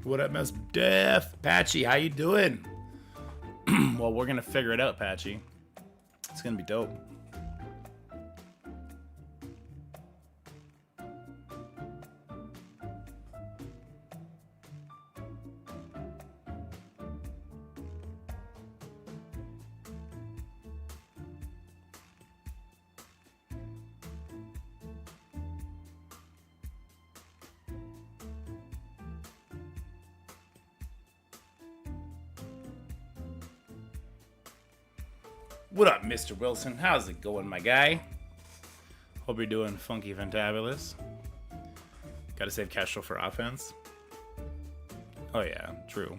What up, Miss Def? Patchy, how you doing? Well, we're gonna figure it out, Patchy. It's gonna be dope. What up, Mr. Wilson? How's it going, my guy? Hope you're doing funky fantabulous. Gotta save Kestrel for offense. Oh yeah, true.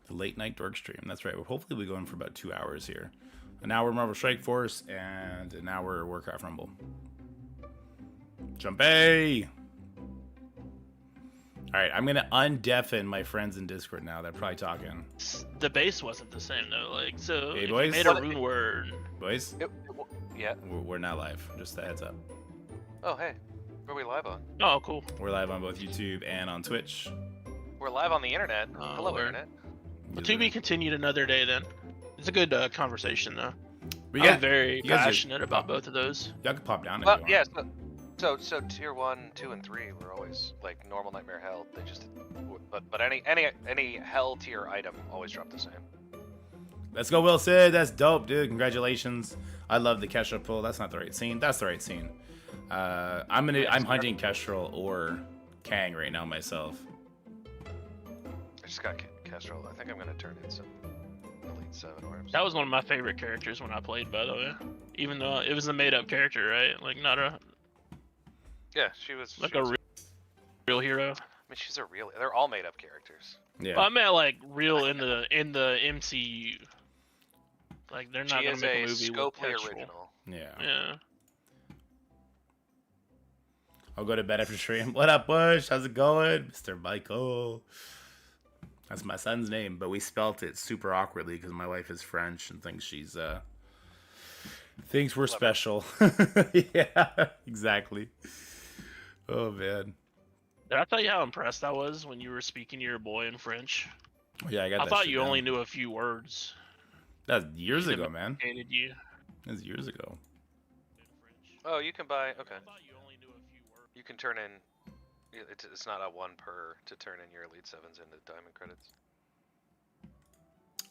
The late night dork stream. That's right. Well, hopefully we go in for about 2 hours here. An hour Marvel Strike Force and an hour Warcraft Rumble. Jumpy! Alright, I'm gonna undeafen my friends in Discord now. They're probably talking. The base wasn't the same though, like, so Hey, if boys? you made a rune word. Boys? Yep. Yeah. We're not live. Just a heads up. Oh, hey. What are we live on? Oh, cool. We're live on both YouTube and on Twitch. We're live on the internet. Oh, Hello, word. internet. Well, to be continued another day then. It's a good conversation though. We I'm got, very you guys are- passionate about both of those. y'all can pop down if Well, you want. yeah. So tier 1, 2, and 3 were always like normal nightmare hell. They just, but any hell tier item always dropped the same. Let's go, Wilson. That's dope, dude. Congratulations. I love the Kestrel pull. That's not the right scene. That's the right scene. I'm hunting Kestrel or Kang right now myself. I just got Kestrel. I think I'm gonna turn in some Elite 7 orbs. That was one of my favorite characters when I played, by the way. Even though it was a made-up character, right? Like not a Yeah, she was like she a was, real hero. I mean, she's a real. They're all made up characters. Yeah. But I meant like real in the MCU. Like they're not She gonna is make a a movie with Scopely Kestrel. original. Yeah. Yeah. I'll go to bed after stream. What up, Bush? How's it going? Mr. Michael. That's my son's name, but we spelt it super awkwardly because my wife is French and thinks thinks we're special. Yeah, exactly. Oh, man. Did I tell you how impressed I was when you were speaking to your boy in French? Yeah, I got I that thought shit you down. only knew a few words. That was years He ago, man. Hated you That was years ago. in French. Oh, you can buy. Okay. I thought you only knew a few words. You can turn in. It's not a 1 per to turn in your Elite 7s into diamond credits.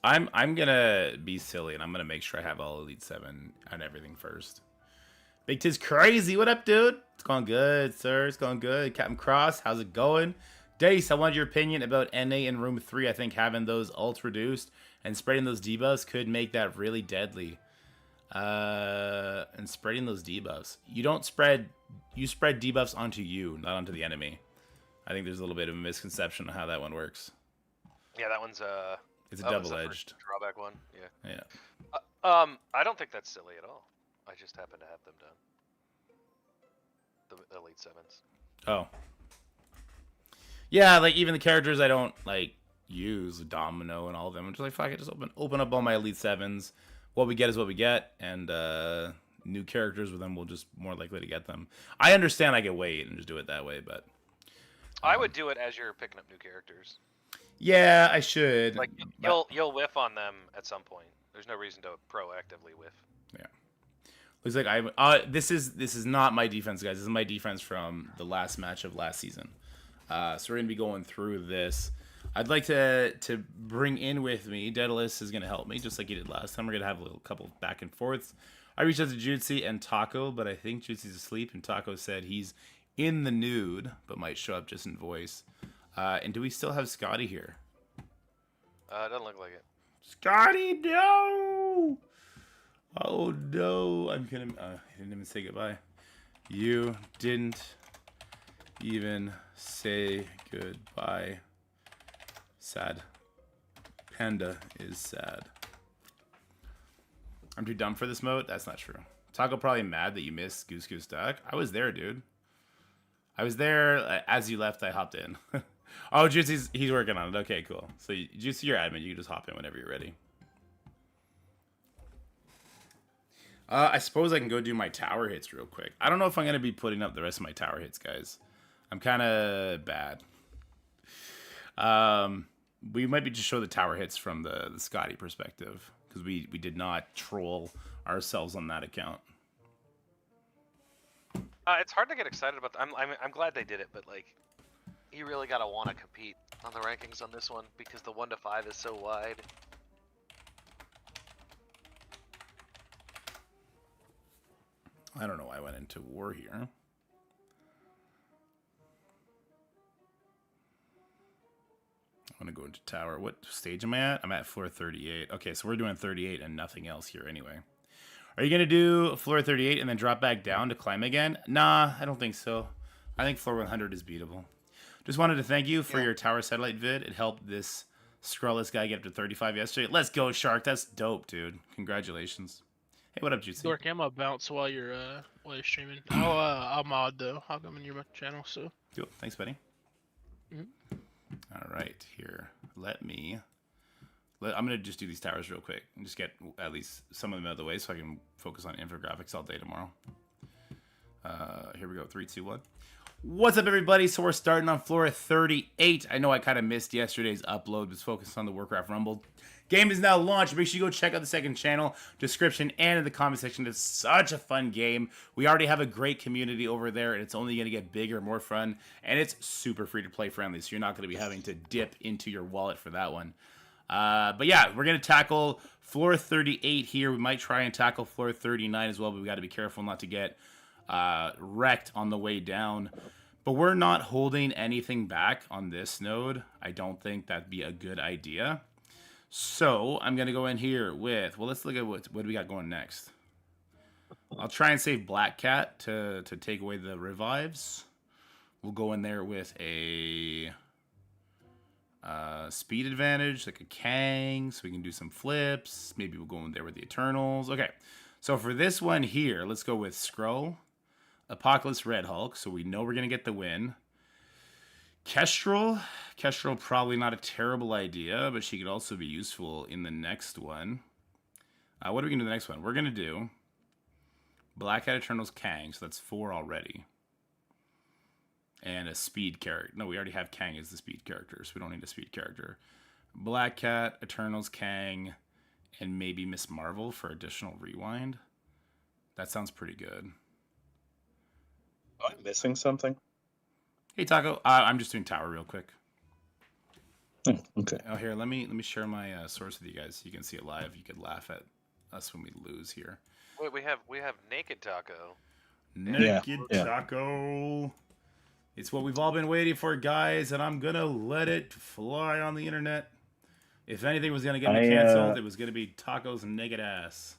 I'm gonna be silly and I'm gonna make sure I have all Elite 7 and everything first. Big Tiz crazy. What up, dude? It's going good, sir. It's going good. Captain Cross, how's it going? Dace, I wanted your opinion about NA in Room 3. I think having those ults reduced and spreading those debuffs could make that really deadly. And spreading those debuffs. You spread debuffs onto you, not onto the enemy. I think there's a little bit of a misconception of how that one works. Yeah, that one's It's a that was the double-edged. first drawback one. Yeah. Yeah. I don't think that's silly at all. I just happen to have them done. The Elite 7s. Oh. Yeah, like even the characters I don't like use, Domino and all of them. I'm just like, fuck it, just open up all my Elite 7s. What we get is what we get, and new characters with them will just more likely to get them. I understand I can wait and just do it that way, but I would do it as you're picking up new characters. yeah, I should. Like but- you'll whiff on them at some point. There's no reason to proactively whiff. Looks like I'm. This is not my defense, guys. This is my defense from the last match of last season. So we're gonna be going through this. I'd like to bring in with me. Daedalus is gonna help me, just like he did last time. We're gonna have a little couple back and forths. I reached out to Jutsi and Taco, but I think Jutsi's asleep, and Taco said he's in the nude, but might show up just in voice. And do we still have Scotty here? It doesn't look like it. Scotty, no! Oh no! I'm gonna. He didn't even say goodbye. You didn't even say goodbye. Sad. Panda is sad. I'm too dumb for this mode? That's not true. Taco probably mad that you missed Goose Goose Duck. I was there, dude. I was there. As you left, I hopped in. Oh, Juicy's he's working on it. Okay, cool. So, Juicy, you're admin. You can just hop in whenever you're ready. I suppose I can go do my tower hits real quick. I don't know if I'm going to be putting up the rest of my tower hits, guys. I'm kind of bad. We might be just show the tower hits from the Scotty perspective, because we did not troll ourselves on that account. It's hard to get excited about. I'm glad they did it, but like, you really gotta want to compete on the rankings on this one because the 1 to 5 is so wide. I don't know why I went into war here. I'm going to go into tower. What stage am I at? I'm at floor 38. Okay, so we're doing 38 and nothing else here anyway. Are you going to do floor 38 and then drop back down to climb again? Nah, I don't think so. I think floor 100 is beatable. Just wanted to thank you for your tower satellite vid. It helped this Scrollless guy get up to 35 yesterday. Let's go, Shark. That's dope, dude. Congratulations. Hey, what up, Jutsu? Dork, I'm gonna bounce while you're streaming. I'll mod though. I'll come in your channel. So. Cool. Thanks, buddy. Mm-hmm. All right, here. I'm gonna just do these towers real quick and just get at least some of them out of the way so I can focus on infographics all day tomorrow. Here we go. 3, 2, 1. What's up, everybody? So we're starting on floor 38. I know I kind of missed yesterday's upload. Was focused on the Warcraft Rumble. Game is now launched. Make sure you go check out the second channel, description, and in the comment section. It's such a fun game. We already have a great community over there, and it's only going to get bigger, more fun, and it's super free to play friendly, so you're not going to be having to dip into your wallet for that one. But yeah, we're going to tackle floor 38 here. We might try and tackle floor 39 as well, but we got to be careful not to get wrecked on the way down. But we're not holding anything back on this node. I don't think that'd be a good idea. So I'm going to go in here with, well, let's look at what do we got going next. I'll try and save Black Cat to take away the revives. We'll go in there with a speed advantage, like a Kang, so we can do some flips. Maybe we'll go in there with the Eternals. Okay, so for this one here, let's go with Skrull, Apocalypse, Red Hulk, so we know we're going to get the win. Kestrel, probably not a terrible idea, but she could also be useful in the next one. What are we going to do the next one? We're going to do Black Hat, Eternals, Kang, so that's 4 already. And a speed character. No, we already have Kang as the speed character, so we don't need a speed character. Black Cat, Eternals, Kang, and maybe Miss Marvel for additional rewind. That sounds pretty good. Am I missing something? Hey, Taco. I'm just doing tower real quick. Oh, okay. Oh, here, let me share my source with you guys so you can see it live. You could laugh at us when we lose here. Wait, we have Naked Taco. Naked Taco. It's what we've all been waiting for, guys, and I'm gonna let it fly on the internet. If anything was gonna get me canceled, it was gonna be Taco's naked ass.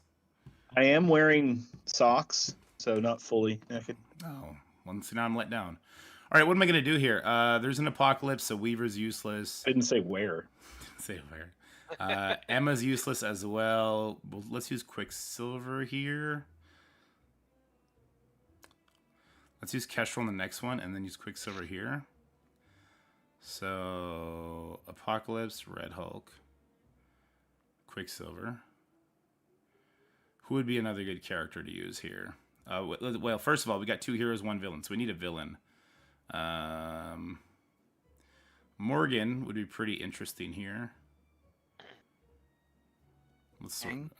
I am wearing socks, so not fully naked. Oh, well, so now I'm let down. All right, what am I going to do here? There's an Apocalypse, so Weaver's useless. I didn't say where. Say where. Emma's useless as well. Let's use Quicksilver here. Let's use Kestrel in the next one, and then use Quicksilver here. So, Apocalypse, Red Hulk, Quicksilver. Who would be another good character to use here? Well, first of all, we got 2 heroes, 1 villain, so we need a villain. Morgan would be pretty interesting here. Let's see.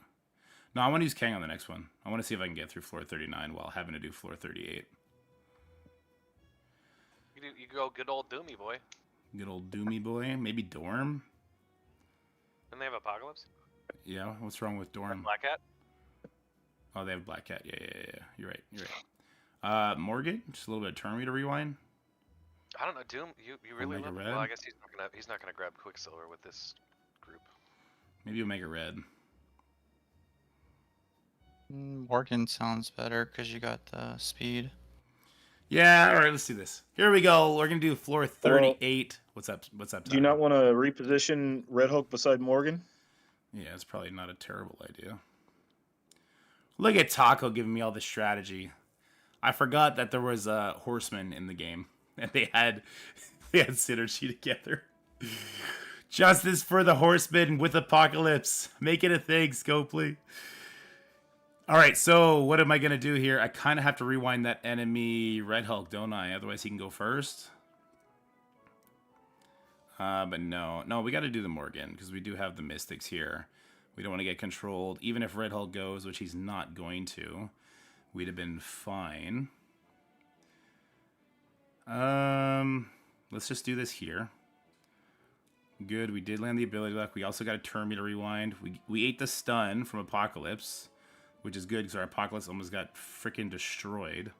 No, I want to use Kang on the next one. I want to see if I can get through floor 39 while having to do floor 38. You go good old Doomy boy. Good old Doomy boy. Maybe Dorm. Didn't they have Apocalypse? Yeah. What's wrong with Dorm? Black Cat. Oh, they have Black Cat. Yeah. You're right. Morgan. Just a little bit of turn me to rewind. I don't know, Doom. You really Omega love Red? Well, I guess he's not gonna grab Quicksilver with this group. Maybe Omega Red. Morgan sounds better because you got the speed. Yeah, all right, let's do this. Here we go. We're going to do floor 38. What's up? Do you not want to reposition Red Hulk beside Morgan? Yeah, it's probably not a terrible idea. Look at Taco giving me all the strategy. I forgot that there was a horseman in the game, and they had synergy together. Justice for the horseman with Apocalypse. Make it a thing, Scopely. All right, so what am I going to do here? I kind of have to rewind that enemy Red Hulk, don't I? Otherwise he can go first. But no, we got to do the Morgan because we do have the Mystics here. We don't want to get controlled. Even if Red Hulk goes, which he's not going to, we'd have been fine. Let's just do this here. Good, we did land the ability luck. We also got a turn meter rewind. We ate the stun from Apocalypse, which is good because our Apocalypse almost got freaking destroyed.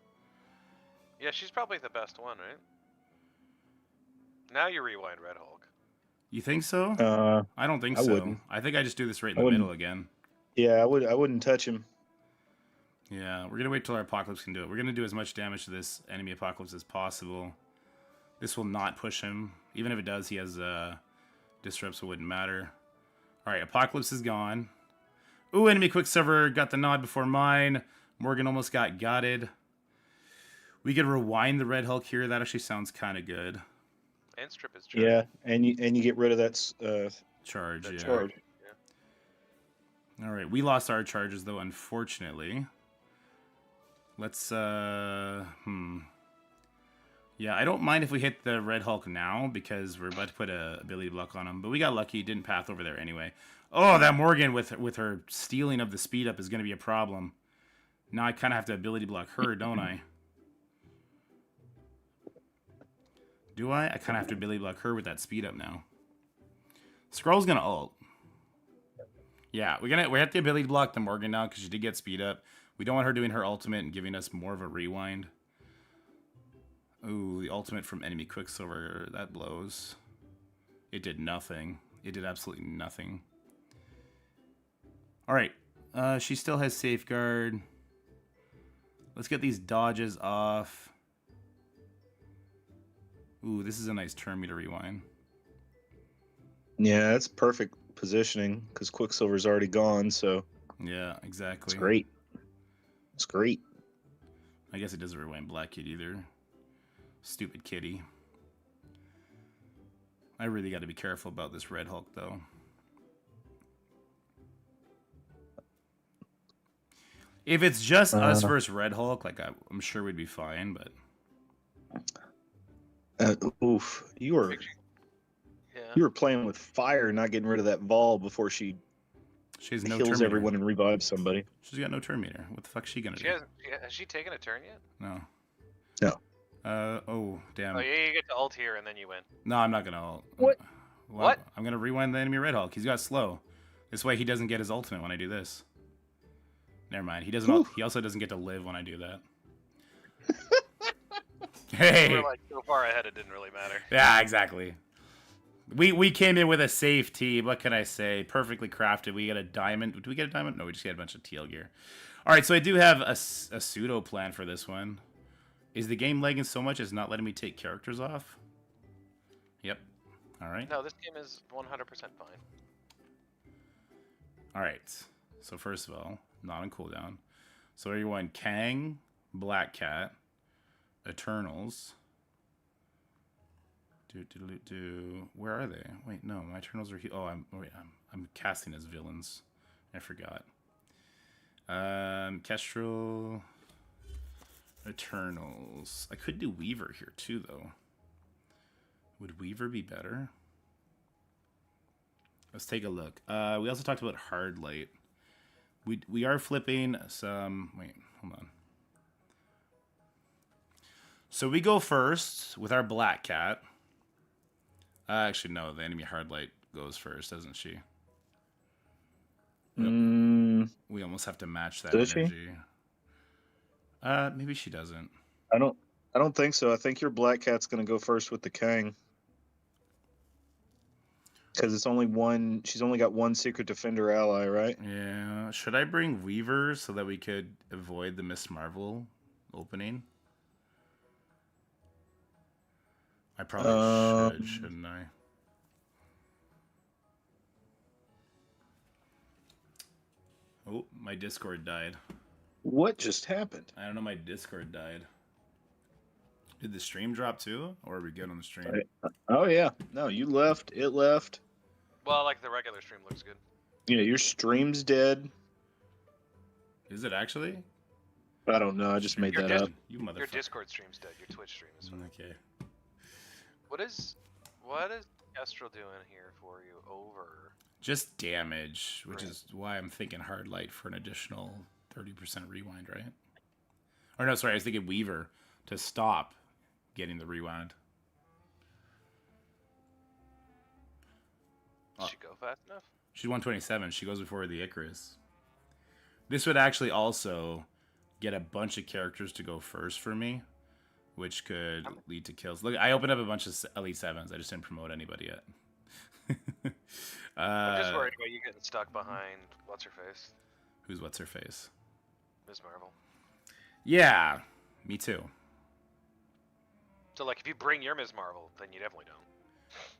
Yeah, she's probably the best one, right? Now you rewind Red Hulk. You think so? I don't think I so. wouldn't. I think I just do this right in I the middle wouldn't. again. Yeah, I wouldn't touch him. Yeah, we're gonna wait till our Apocalypse can do it. We're gonna do as much damage to this enemy Apocalypse as possible. This will not push him. Even if it does, he has disrupt, so it wouldn't matter. Alright, Apocalypse is gone. Ooh, enemy Quicksilver got the nod before mine. Morgan almost got gutted. We could rewind the Red Hulk here. That actually sounds kind of good. And strip his charge. Yeah, and you get rid of that Charge, That yeah. charge. Alright, we lost our charges, though, unfortunately. Let's, Yeah, I don't mind if we hit the Red Hulk now, because we're about to put a ability block on him. But we got lucky, didn't path over there anyway. Oh, that Morgan with her stealing of the speed up is going to be a problem. Now I kind of have to ability block her, don't I? Do I? I kind of have to ability block her with that speed up now. Skrull's going to ult. Yeah, we have the ability to block the Morgan now because she did get speed up. We don't want her doing her ultimate and giving us more of a rewind. Ooh, the ultimate from enemy Quicksilver. That blows. It did nothing. It did absolutely nothing. Alright. She still has Safeguard. Let's get these dodges off. Ooh, this is a nice turn meter rewind. Yeah, that's perfect positioning because Quicksilver's already gone, so Yeah, exactly. it's great. It's great. I guess it doesn't rewind Black Kid either. Stupid kitty. I really got to be careful about this Red Hulk, though. If it's just us versus Red Hulk, like I'm sure we'd be fine, but Oof, you were playing with fire, not getting rid of that Vol before she she has no kills turn meter. everyone and revives somebody. She's got no turn meter. What the fuck is she gonna do? Has she taken a turn yet? No. No. Oh, damn. Oh, yeah, you get to ult here and then you win. No, I'm not gonna ult. What? Well, What? I'm gonna rewind the enemy Red Hulk. He's got slow. This way he doesn't get his ultimate when I do this. Never mind. He doesn't. He also doesn't get to live when I do that. Hey. We're like so far ahead it didn't really matter. Yeah, exactly. We came in with a safe team. What can I say? Perfectly crafted. We got a diamond. Did we get a diamond? No, we just got a bunch of teal gear. All right, so I do have a pseudo plan for this one. Is the game lagging so much it's not letting me take characters off? Yep. All right. No, this game is 100% fine. All right. So first of all, not on cooldown. So you want Kang, Black Cat, Eternals. Where are they? Wait, no, my Eternals are. I'm casting as villains. I forgot. Kestrel, Eternals. I could do Weaver here too, though. Would Weaver be better? Let's take a look. We also talked about Hard Light. We are flipping some. Wait, hold on. So we go first with our Black Cat. Actually, no. The enemy Hard Light goes first, doesn't she? We almost have to match that Does energy. Maybe she doesn't. I don't think so. I think your Black Cat's gonna go first with the Kang. Because it's only one. She's only got one Secret Defender ally, right? Yeah. Should I bring Weaver so that we could avoid the Miss Marvel opening? I probably should, shouldn't I? Oh, my Discord died. What just happened? I don't know, my Discord died. Did the stream drop too? Or are we good on the stream? Oh yeah. No, you left. It left. Well, like the regular stream looks good. Yeah, your stream's dead. Is it actually? I don't know. I just made Your that up. You Your motherfucker. Discord stream's dead. Your Twitch stream is fine. Okay. What is Kestrel doing here for you? Over. Just damage, which Right. is why I'm thinking hard light for an additional 30% rewind, right? Or no, sorry, I was thinking Weaver to stop getting the rewind. Did she go fast enough? She's 127. She goes before the Icarus. This would actually also get a bunch of characters to go first for me, which could lead to kills. Look, I opened up a bunch of Elite 7s. I just didn't promote anybody yet. I'm just worried about you getting stuck behind what's-her-face? Who's what's-her-face? Ms. Marvel. Yeah, me too. So, like, if you bring your Ms. Marvel, then you definitely don't.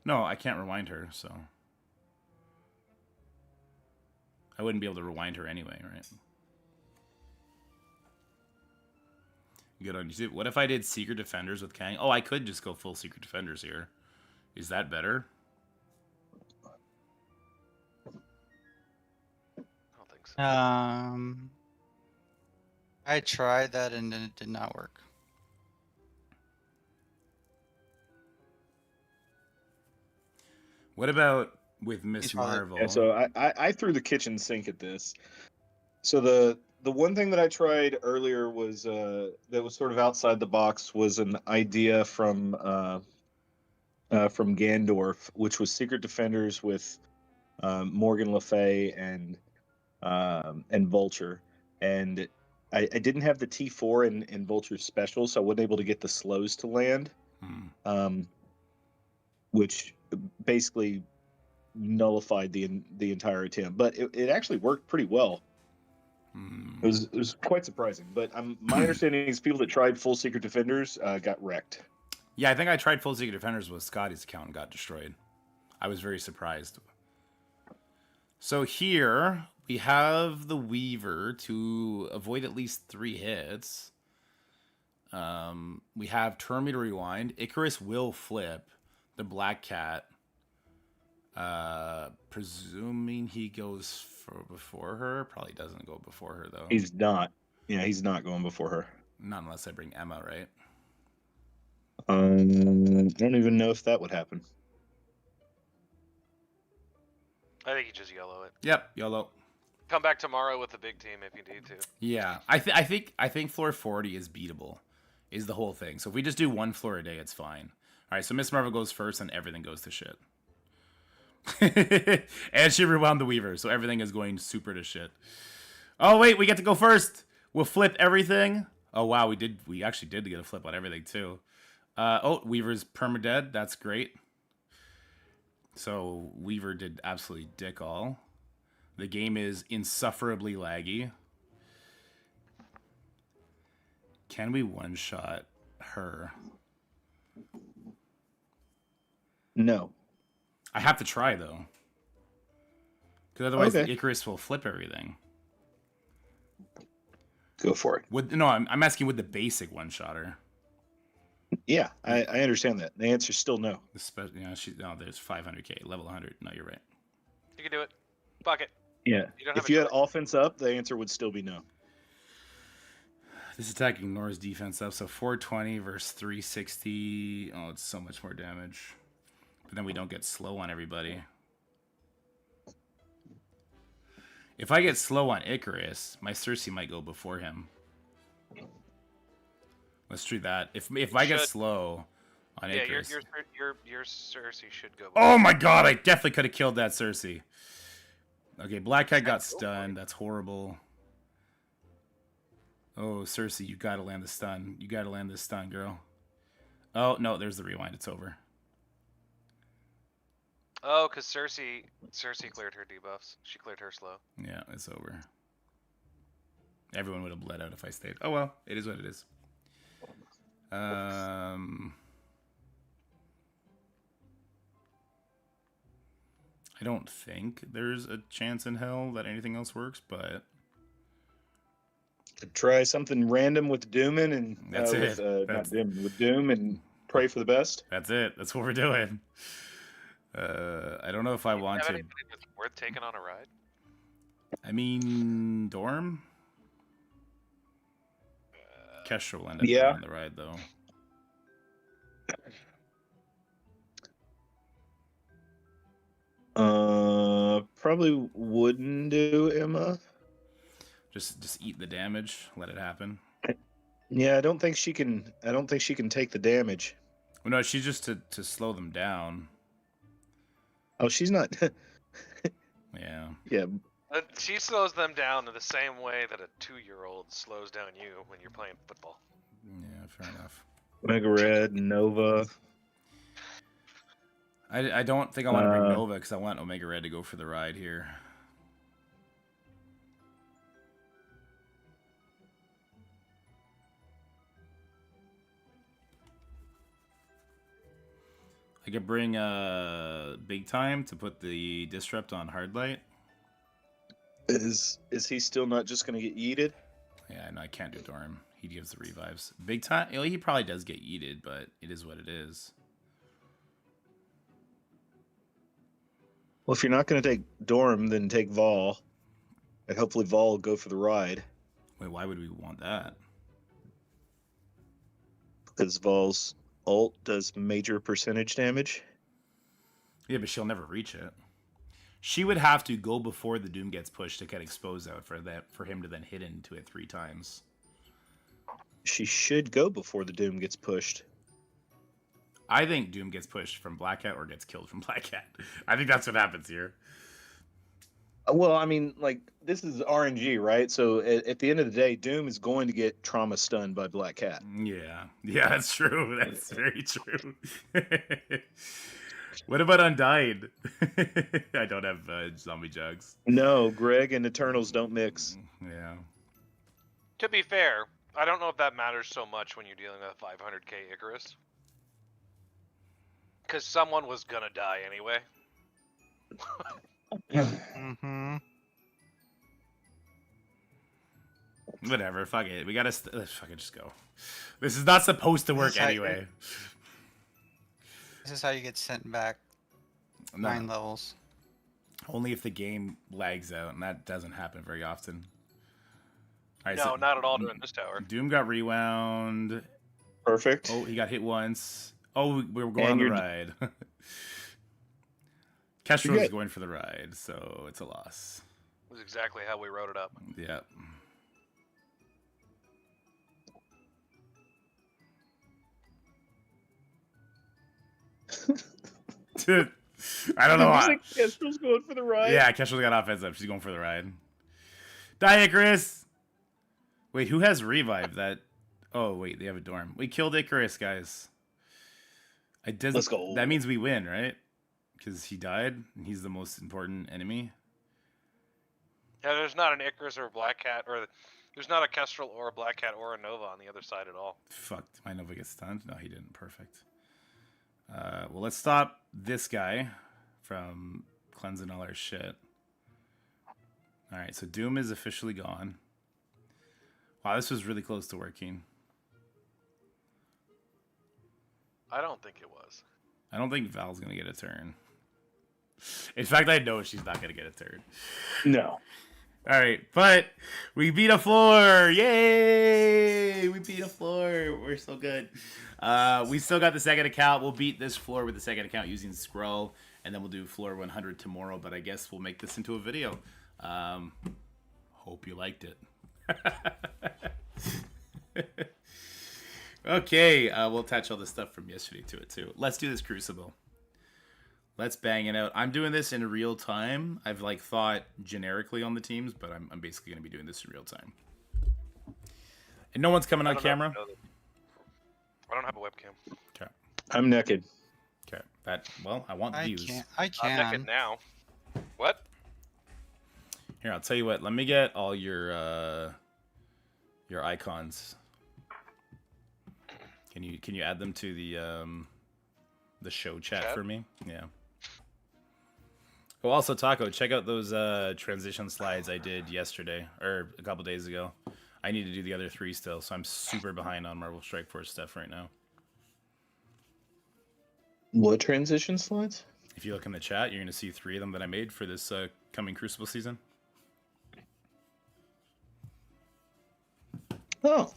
No, I can't rewind her, so... I wouldn't be able to rewind her anyway, right? Good on you. What if I did Secret Defenders with Kang? Oh, I could just go full Secret Defenders here. Is that better? I don't think so. I tried that and it did not work. What about with Miss probably- Marvel? Yeah, so I threw the kitchen sink at this. So the one thing that I tried earlier was that was sort of outside the box was an idea from Gandorf, which was Secret Defenders with Morgan Le Fay and Vulture, and I didn't have the T4 in Vulture's special, so I wasn't able to get the slows to land, which basically nullified the entire attempt. But it actually worked pretty well. It was quite surprising. But my understanding is people that tried full Secret Defenders got wrecked. Yeah, I think I tried full Secret Defenders with Scotty's account and got destroyed. I was very surprised. So here we have the Weaver to avoid at least 3 hits. We have Terminator Rewind. Icarus will flip the Black Cat. Presuming he goes before her. Probably doesn't go before her, though. He's not. Yeah, he's not going before her. Not unless I bring Emma, right? I don't even know if that would happen. I think you just yellow it. Yep, YOLO. Come back tomorrow with the big team if you need to. Yeah, I think floor 40 is beatable, is the whole thing. So if we just do 1 floor a day, it's fine. All right, so Miss Marvel goes first, and everything goes to shit. And she rewound the Weaver, so everything is going super to shit. Oh wait, we get to go first. We'll flip everything. Oh wow, we actually did get a flip on everything too. Oh, Weaver's permadead. That's great. So Weaver did absolutely dick all. The game is insufferably laggy. Can we one-shot her? No. I have to try, though. Because otherwise Okay. the Icarus will flip everything. Go for it. I'm asking with the basic one-shotter. Yeah, I understand that. The answer's still no. There's 500k, level 100. No, you're right. You can do it. Fuck it. Yeah. You don't have If a you had choice. offense up, the answer would still be no. This attack ignores defense up, so 420 versus 360. Oh, it's so much more damage. But then we don't get slow on everybody. If I get slow on Icarus, my Cersei might go before him. Let's do that. If I get should. slow on Yeah, Icarus. your Cersei should go. Oh my god, I definitely could have killed that Cersei. Okay, Black Cat got stunned. That's horrible. Oh, Cersei, you gotta land the stun. You gotta land this stun, girl. Oh, no, there's the rewind. It's over. Oh, because Cersei cleared her debuffs. She cleared her slow. Yeah, it's over. Everyone would have bled out if I stayed. Oh well, it is what it is. I don't think there's a chance in hell that anything else works, but Could try something random with Doomin and That's it. Not Doomin, with Doom and pray for the best. that's it. That's what we're doing. I don't know if I want Have to. anybody that's worth taking on a ride? I mean, Dorm? Kestra will end up Yeah. being on the ride, though. Probably wouldn't do Emma. Just eat the damage. Let it happen. Yeah, I don't think she can. I don't think she can take the damage. Well, no, she's just to slow them down. Oh, she's not. Yeah. Yeah, She slows them down in the same way that a 2-year-old slows down you when you're playing football. Yeah, fair enough. Mega Red, Nova. I don't think I want to bring Nova because I want Omega Red to go for the ride here. I could bring Big Time to put the Disrupt on Hard Light. Is he still not just going to get yeeted? Yeah, no, I can't do Dorm. He gives the revives. Big Time, you know, he probably does get yeeted, but it is what it is. Well, if you're not going to take Dorm, then take Vol. And hopefully Vol will go for the ride. Wait, why would we want that? Because Vol's ult does major percentage damage. Yeah, but she'll never reach it. She would have to go before the Doom gets pushed to get exposed out for him to then hit into it 3 times. She should go before the Doom gets pushed. I think Doom gets pushed from Black Cat or gets killed from Black Cat. I think that's what happens here. Well, I mean, like, this is RNG, right? So at the end of the day, Doom is going to get trauma stunned by Black Cat. Yeah. Yeah, that's true. That's very true. What about Undying? I don't have zombie jugs. No, Greg and Eternals don't mix. Yeah. To be fair, I don't know if that matters so much when you're dealing with a 500k Icarus. Because someone was gonna die anyway. Mm-hmm. Whatever, fuck it. We gotta fucking just go. This is not supposed to work anyway. This is how you get sent back No, 9 levels. only if the game lags out, and that doesn't happen very often. All right, No, so not at all during this tower. Doom got rewound. Perfect. Oh, he got hit once. Oh, we were going And on the you're- ride. Kestrel You're is good. going for the ride, so it's a loss. It was exactly how we wrote it up. Yep. Dude, I don't know why. Kestrel's going for the ride. Yeah, Kestrel's got offense up. She's going for the ride. Die, Icarus! Wait, who has revive? That? Oh, wait, they have a Dorm. We killed Icarus, guys. Let's go. That means we win, right? Because he died, and he's the most important enemy. Yeah, there's not an Icarus or a Black Cat, or there's not a Kestrel or a Black Cat or a Nova on the other side at all. Fuck, did my Nova get stunned? No, he didn't. Perfect. Well, let's stop this guy from cleansing all our shit. Alright, so Doom is officially gone. Wow, this was really close to working. I don't think it was. I don't think Val's gonna get a turn. In fact, I know she's not gonna get a turn. No. Alright, but we beat a floor! Yay! We beat a floor. We're so good. We still got the second account. We'll beat this floor with the second account using Scroll, and then we'll do floor 100 tomorrow, but I guess we'll make this into a video. Hope you liked it. Okay, we'll attach all the stuff from yesterday to it too. Let's do this Crucible. Let's bang it out. I'm doing this in real time. I've like thought generically on the teams, but I'm basically going to be doing this in real time. And no one's coming on camera. I don't have a webcam. Okay. I'm naked. Okay. Well, I want views. I I'm naked can. now. What? Here, I'll tell you what. Let me get all your icons. Can you add them to the show chat for me? Yeah. Oh, also Taco, check out those transition slides I did yesterday or a couple days ago. I need to do the other 3 still, so I'm super behind on Marvel Strike Force stuff right now. What transition slides? If you look in the chat, you're gonna see 3 of them that I made for this coming Crucible season. Oh.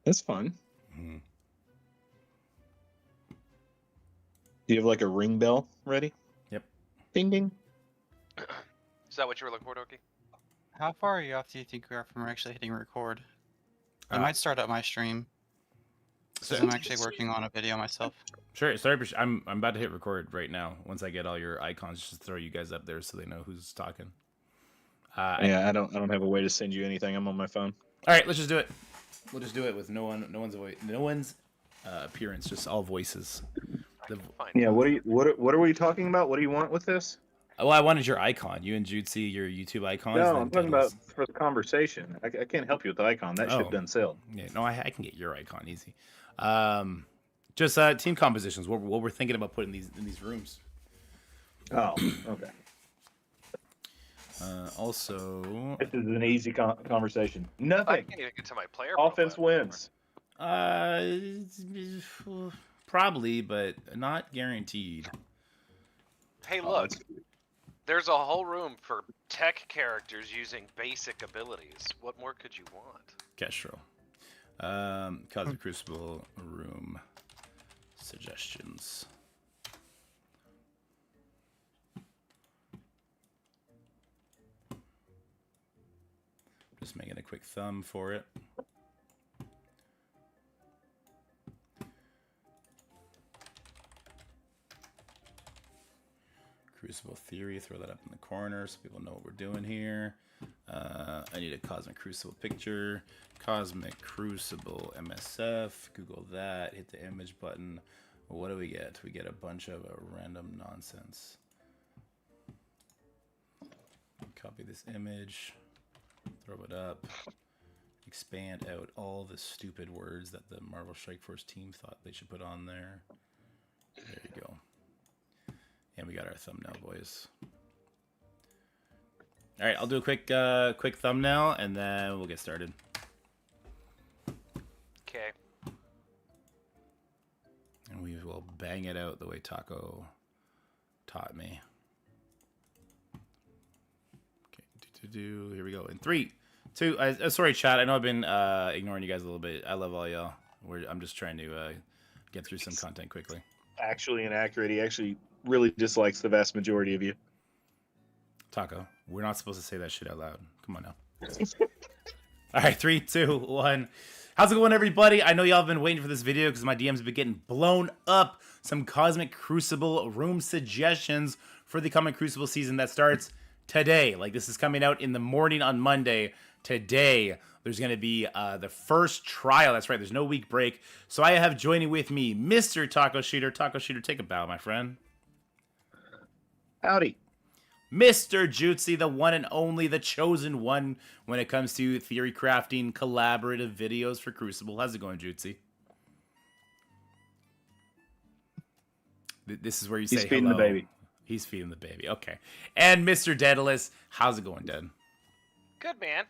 That's fun. Mhm. Do you have like a ring bell ready? Yep. Ding ding. Is that what you were looking for, Dorky? How far are you off do you think we are from actually hitting record? I Uh, might start up my stream because I'm actually working on a video myself. Sure. Sorry, I'm about to hit record right now. Once I get all your icons, just throw you guys up there so they know who's talking. Yeah, I don't have a way to send you anything. I'm on my phone. All right, let's just do it. We'll just do it with no one's voice, no one's appearance, just all voices. Fine. Yeah. What are we talking about? What do you want with this? Well, I wanted your icon. You and Jude your YouTube icons. No, and I'm talking Deadless. about for the conversation. I can't help you with the icon. That ship Oh. done sailed. Yeah, no, I can get your icon easy. Just team compositions. What we're thinking about putting in these rooms. Oh, okay. Also, This is an easy conversation. I Nothing. can't even get to my player. Offense profile. wins. probably, but not guaranteed. Hey, Oh, look. that's- There's a whole room for tech characters using basic abilities. What more could you want? Kestrel. Cosmic Crucible room suggestions. Just making a quick thumb for it. Crucible Theory, throw that up in the corner so people know what we're doing here. I need a Cosmic Crucible picture. Cosmic Crucible MSF. Google that. Hit the image button. What do we get? We get a bunch of random nonsense. Copy this image. Throw it up. Expand out all the stupid words that the Marvel Strike Force team thought they should put on there. There you go. And we got our thumbnail, boys. All right, I'll do a quick thumbnail, and then we'll get started. Okay. And we will bang it out the way Taco taught me. Okay, here we go. In 3, 2. Sorry, chat. I know I've been ignoring you guys a little bit. I love all y'all. I'm just trying to get through some content quickly. Actually inaccurate. He actually really dislikes the vast majority of you. Taco, we're not supposed to say that shit out loud. Come on now. All right, 3, 2, 1. How's it going, everybody? I know y'all have been waiting for this video because my DMs have been getting blown up. Some Cosmic Crucible room suggestions for the coming Crucible season that starts today. Like, this is coming out in the morning on Monday. Today, there's going to be the first trial. That's right, there's no week break. So I have joining with me Mr. Taco Shooter. Taco Shooter, take a bow, my friend. Howdy. Mr. Jutsi, the one and only, the chosen one when it comes to theory crafting collaborative videos for Crucible. How's it going, Jutsi? This is where you say He's feeding hello. the baby. He's feeding the baby. Okay. And Mr. Daedalus, how's it going, Dad? Good, man.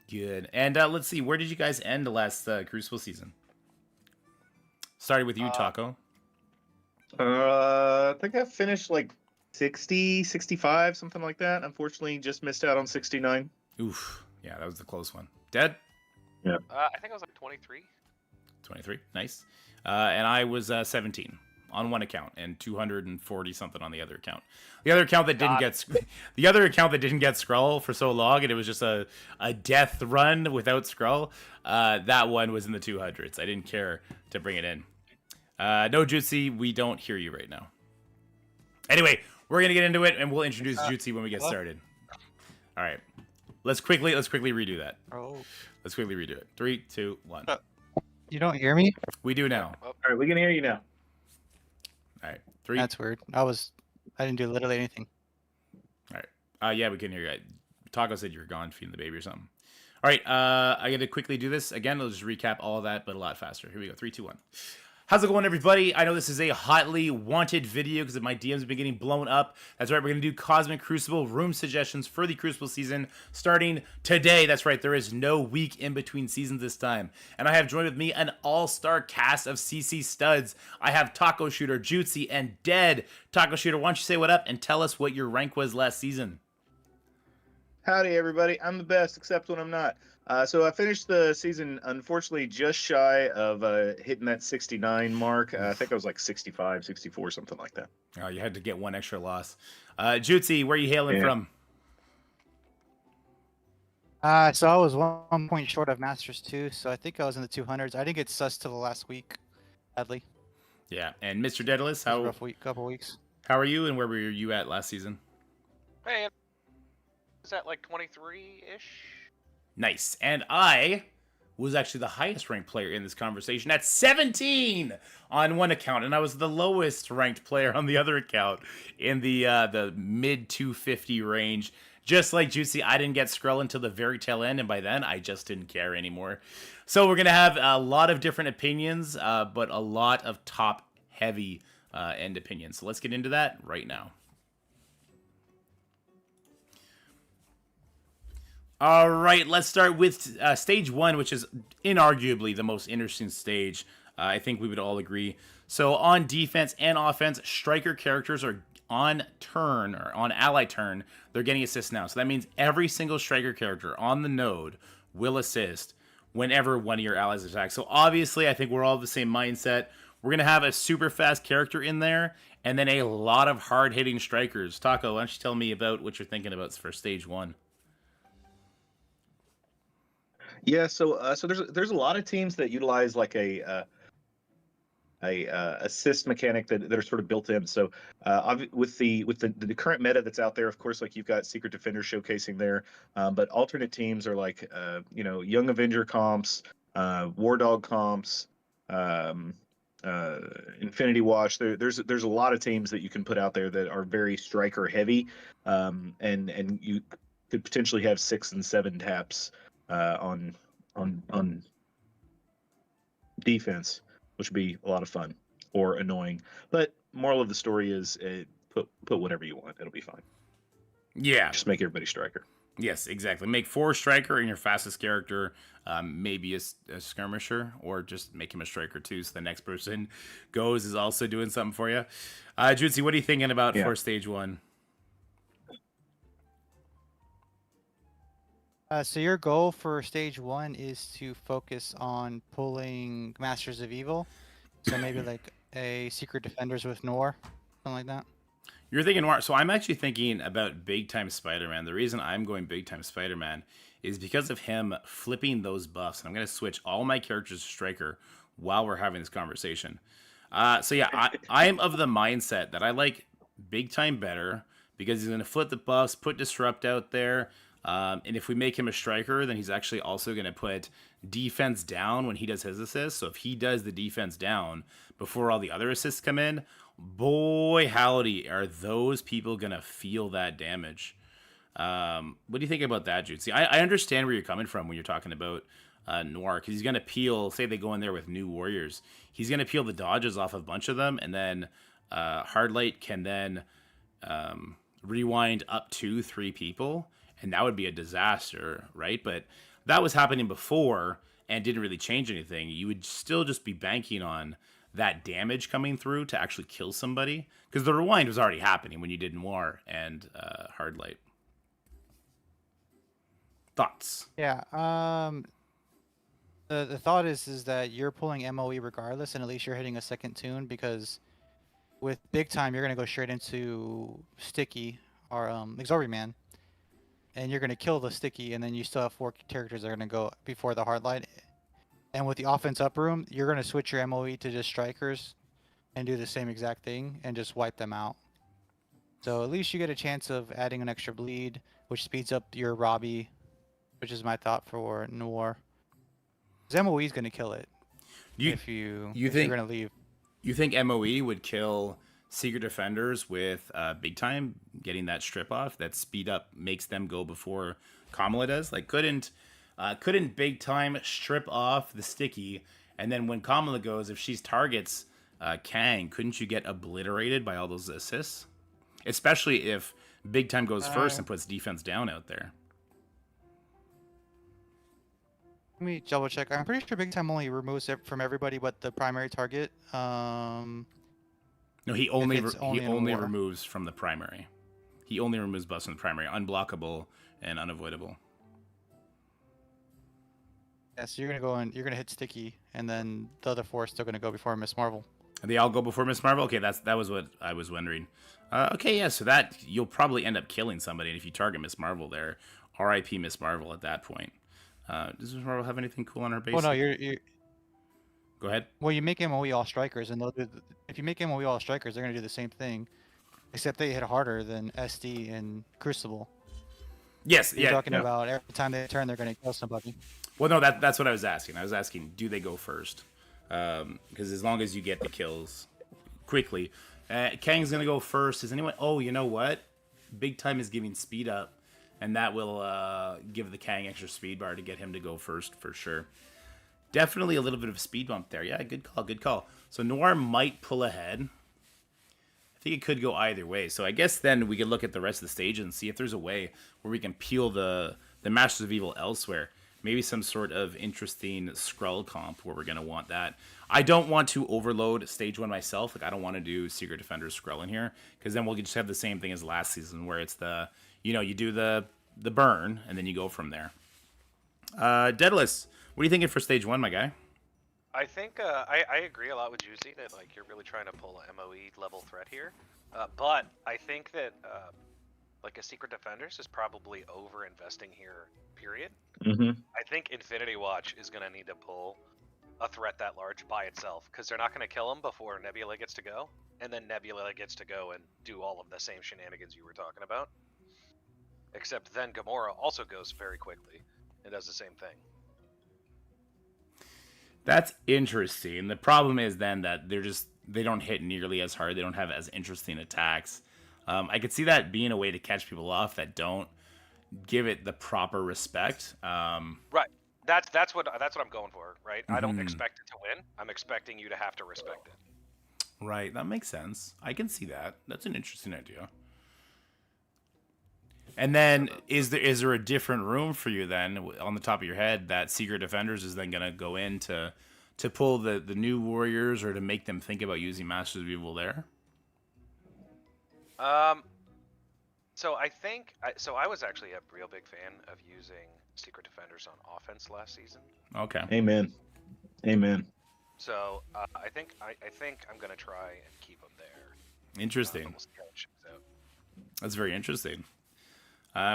Good. And let's see, where did you guys end the last Crucible season? Started with you, Taco. I think I finished like 60, 65, something like that. Unfortunately, just missed out on 69. Oof. Yeah, that was the close one. Dad? I think I was like 23. 23. Nice. And I was 17 on one account and 240 something on the other account. The other account that didn't get Skrull for so long, and it was just a death run without Skrull. That one was in the 200s. I didn't care to bring it in. No, Jutsi, we don't hear you right now. Anyway, we're gonna get into it, and we'll introduce Jutsi when we get started. All right, let's quickly redo that. Oh. Let's quickly redo it. 3, 2, 1. You don't hear me? We do now. All right, we can hear you now. All right, 3. That's weird. I didn't do literally anything. All right. Yeah, we can hear you. Taco said you were gone feeding the baby or something. All right. I got to quickly do this again. I'll just recap all of that, but a lot faster. Here we go. 3, 2, 1. How's it going, everybody? I know this is a hotly wanted video because my DMs have been getting blown up. That's right. We're going to do Cosmic Crucible room suggestions for the Crucible season starting today. That's right. There is no week in between seasons this time. And I have joined with me an all-star cast of CC studs. I have Taco Shooter, Jutsi, and Dead. Taco Shooter, why don't you say what up and tell us what your rank was last season? Howdy, everybody. I'm the best, except when I'm not. So I finished the season, unfortunately, just shy of hitting that 69 mark. I think I was like 65, 64, something like that. Oh, you had to get one extra loss. Jutsi, where are you hailing Yeah. from? So I was 1 point short of Masters 2, so I think I was in the 200s. I didn't get sus till the last week, sadly. Yeah, and Mr. Daedalus, It was a rough week, couple weeks. how are you, and where were you at last season? Hey, is that like 23-ish? Nice. And I was actually the highest ranked player in this conversation at 17 on one account, and I was the lowest ranked player on the other account in the mid 250 range. Just like Juicy, I didn't get Skrull until the very tail end, and by then I just didn't care anymore. So we're gonna have a lot of different opinions, but a lot of top heavy end opinions. So let's get into that right now. All right, let's start with stage 1, which is inarguably the most interesting stage. I think we would all agree. So on defense and offense, striker characters are on turn or on ally turn. They're getting assists now. So that means every single striker character on the node will assist whenever one of your allies attacks. So obviously, I think we're all the same mindset. We're going to have a super fast character in there and then a lot of hard-hitting strikers. Taco, why don't you tell me about what you're thinking about for stage 1? Yeah, so there's a lot of teams that utilize like a assist mechanic that are sort of built in. So with the current meta that's out there, of course, like you've got Secret Defender showcasing there, but alternate teams are like Young Avenger comps, War Dog comps, Infinity Watch. There's a lot of teams that you can put out there that are very striker heavy, and you could potentially have 6 and 7 taps on defense, which would be a lot of fun or annoying. But moral of the story is put whatever you want. It'll be fine. Yeah. Just make everybody striker. Yes, exactly. Make 4 striker and your fastest character maybe a skirmisher, or just make him a striker too, so the next person goes is also doing something for you. Jutsi, what are you thinking about for stage 1? So your goal for stage 1 is to focus on pulling Masters of Evil. So maybe like a Secret Defenders with Noir, something like that. You're thinking Noir. So I'm actually thinking about Big Time Spider-Man. The reason I'm going Big Time Spider-Man is because of him flipping those buffs. And I'm going to switch all my characters to Striker while we're having this conversation. So yeah, I am of the mindset that I like Big Time better because he's going to flip the buffs, put Disrupt out there. And if we make him a striker, then he's actually also going to put defense down when he does his assists. So if he does the defense down before all the other assists come in, boy, howdy, are those people going to feel that damage. What do you think about that, Jutsi? I understand where you're coming from when you're talking about Noir, because he's going to peel, say they go in there with new warriors, he's going to peel the dodges off of a bunch of them, and then Hardlight can then rewind up to 3 people. And that would be a disaster, right? But that was happening before and didn't really change anything. You would still just be banking on that damage coming through to actually kill somebody. Because the rewind was already happening when you did Noir and Hardlight. Thoughts? Yeah. The thought is that you're pulling MOE regardless, and at least you're hitting a second tune, because with Big Time, you're going to go straight into Sticky or Exorbiman. And you're going to kill the Sticky, and then you still have 4 characters that are going to go before the Hardlight. And with the offense up room, you're going to switch your MOE to just strikers and do the same exact thing and just wipe them out. So at least you get a chance of adding an extra bleed, which speeds up your Robbie, which is my thought for Noir. Because MOE is going to kill it if you're going to leave. You think MOE would kill Secret Defenders with Big Time getting that strip off? That speed up makes them go before Kamala does. Like, couldn't Big Time strip off the Sticky, and then when Kamala goes, if she targets Kang, couldn't you get obliterated by all those assists? Especially if Big Time goes first and puts defense down out there. Let me double check. I'm pretty sure Big Time only removes it from everybody but the primary target. No, he only removes from the primary. He only removes buffs from the primary. Unblockable, and unavoidable. Yeah, so you're gonna go and you're gonna hit Sticky, and then the other four are still gonna go before Miss Marvel. And they all go before Miss Marvel? Okay, that was what I was wondering. Okay, yeah, so that you'll probably end up killing somebody, and if you target Miss Marvel there, R.I.P. Miss Marvel at that point. Does Miss Marvel have anything cool on her base? Well, no, you're Go ahead. well, you make MOE all strikers, and they'll do. If you make MOE all strikers, they're gonna do the same thing, except they hit harder than SD and Crucible. Yes, You're yeah. talking yeah. about every time they turn, they're gonna kill somebody. Well, no, that's what I was asking. I was asking, do they go first? Because as long as you get the kills quickly, Kang's gonna go first. Is anyone? Oh, you know what? Big Time is giving speed up, and that will give the Kang extra speed bar to get him to go first for sure. Definitely a little bit of a speed bump there. Yeah, good call, good call. So Noir might pull ahead. I think it could go either way. So I guess then we could look at the rest of the stage and see if there's a way where we can peel the Masters of Evil elsewhere. Maybe some sort of interesting Skrull comp where we're going to want that. I don't want to overload stage 1 myself. Like, I don't want to do Secret Defender Skrull in here, because then we'll just have the same thing as last season where it's the, you do the burn and then you go from there. Daedalus, what are you thinking for stage 1, my guy? I think I agree a lot with Juicy that like you're really trying to pull a MOE level threat here, but I think that like a Secret Defenders is probably over investing here. Period. Mm-hmm. I think Infinity Watch is going to need to pull a threat that large by itself, because they're not going to kill him before Nebula gets to go, and then Nebula gets to go and do all of the same shenanigans you were talking about. Except then Gamora also goes very quickly and does the same thing. That's interesting. The problem is then that they don't hit nearly as hard. They don't have as interesting attacks. I could see that being a way to catch people off that don't give it the proper respect. Right. That's what I'm going for, right? I don't expect it to win. I'm expecting you to have to respect it. Right, that makes sense. I can see that. That's an interesting idea. And then is there a different room for you then on the top of your head that Secret Defenders is then going to go in to pull the new warriors, or to make them think about using Masters of Evil there? So I was actually a real big fan of using Secret Defenders on offense last season. Okay. Amen. So I think I'm gonna try and keep them there. Interesting. We'll see how it shakes out. That's very interesting.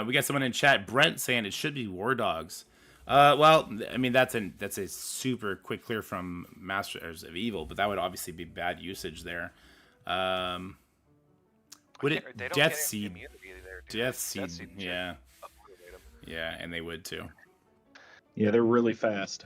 We got someone in chat, Brent, saying it should be War Dogs. Well, I mean that's a super quick clear from Masters of Evil, but that would obviously be bad usage there. Would it They don't Death get Seed? immunity there, do Death they? Seed, yeah, upgrade 'em. yeah, and they would too. Yeah, they're really fast.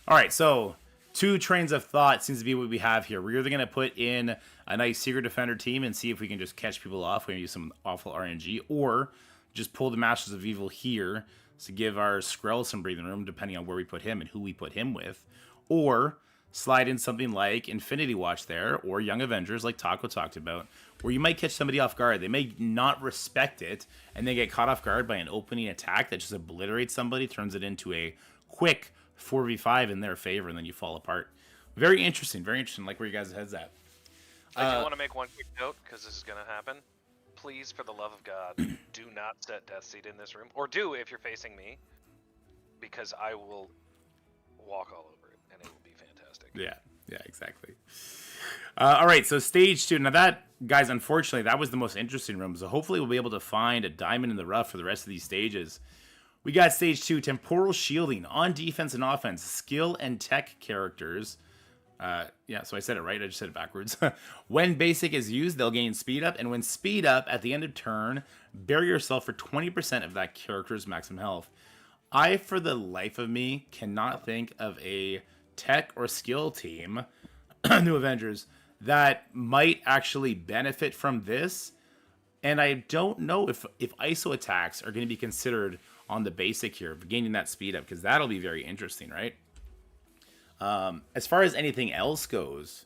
All right, so two trains of thought seems to be what we have here. We're either going to put in a nice Secret Defender team and see if we can just catch people off. We're going to use some awful RNG, or just pull the Masters of Evil here to give our Skrull some breathing room, depending on where we put him and who we put him with, or slide in something like Infinity Watch there, or Young Avengers like Taco talked about, where you might catch somebody off guard. They may not respect it, and they get caught off guard by an opening attack that just obliterates somebody, turns it into a quick 4v5 in their favor, and then you fall apart. Very interesting, like where you guys' head's at. I do want to make one quick note, because this is going to happen. Please, for the love of God, do not set Death Seed in this room. Or do if you're facing me, because I will walk all over it, and it will be fantastic. Yeah, exactly. All right, so stage 2. Now that, guys, unfortunately, that was the most interesting room. So hopefully we'll be able to find a diamond in the rough for the rest of these stages. We got stage 2, temporal shielding on defense and offense, skill and tech characters. Yeah, so I said it right. I just said it backwards. When basic is used, they'll gain speed up, and when speed up at the end of turn, bury yourself for 20% of that character's maximum health. I, for the life of me, cannot think of a tech or skill team, New Avengers, that might actually benefit from this. And I don't know if ISO attacks are going to be considered on the basic here, gaining that speed up, because that'll be very interesting, right? As far as anything else goes,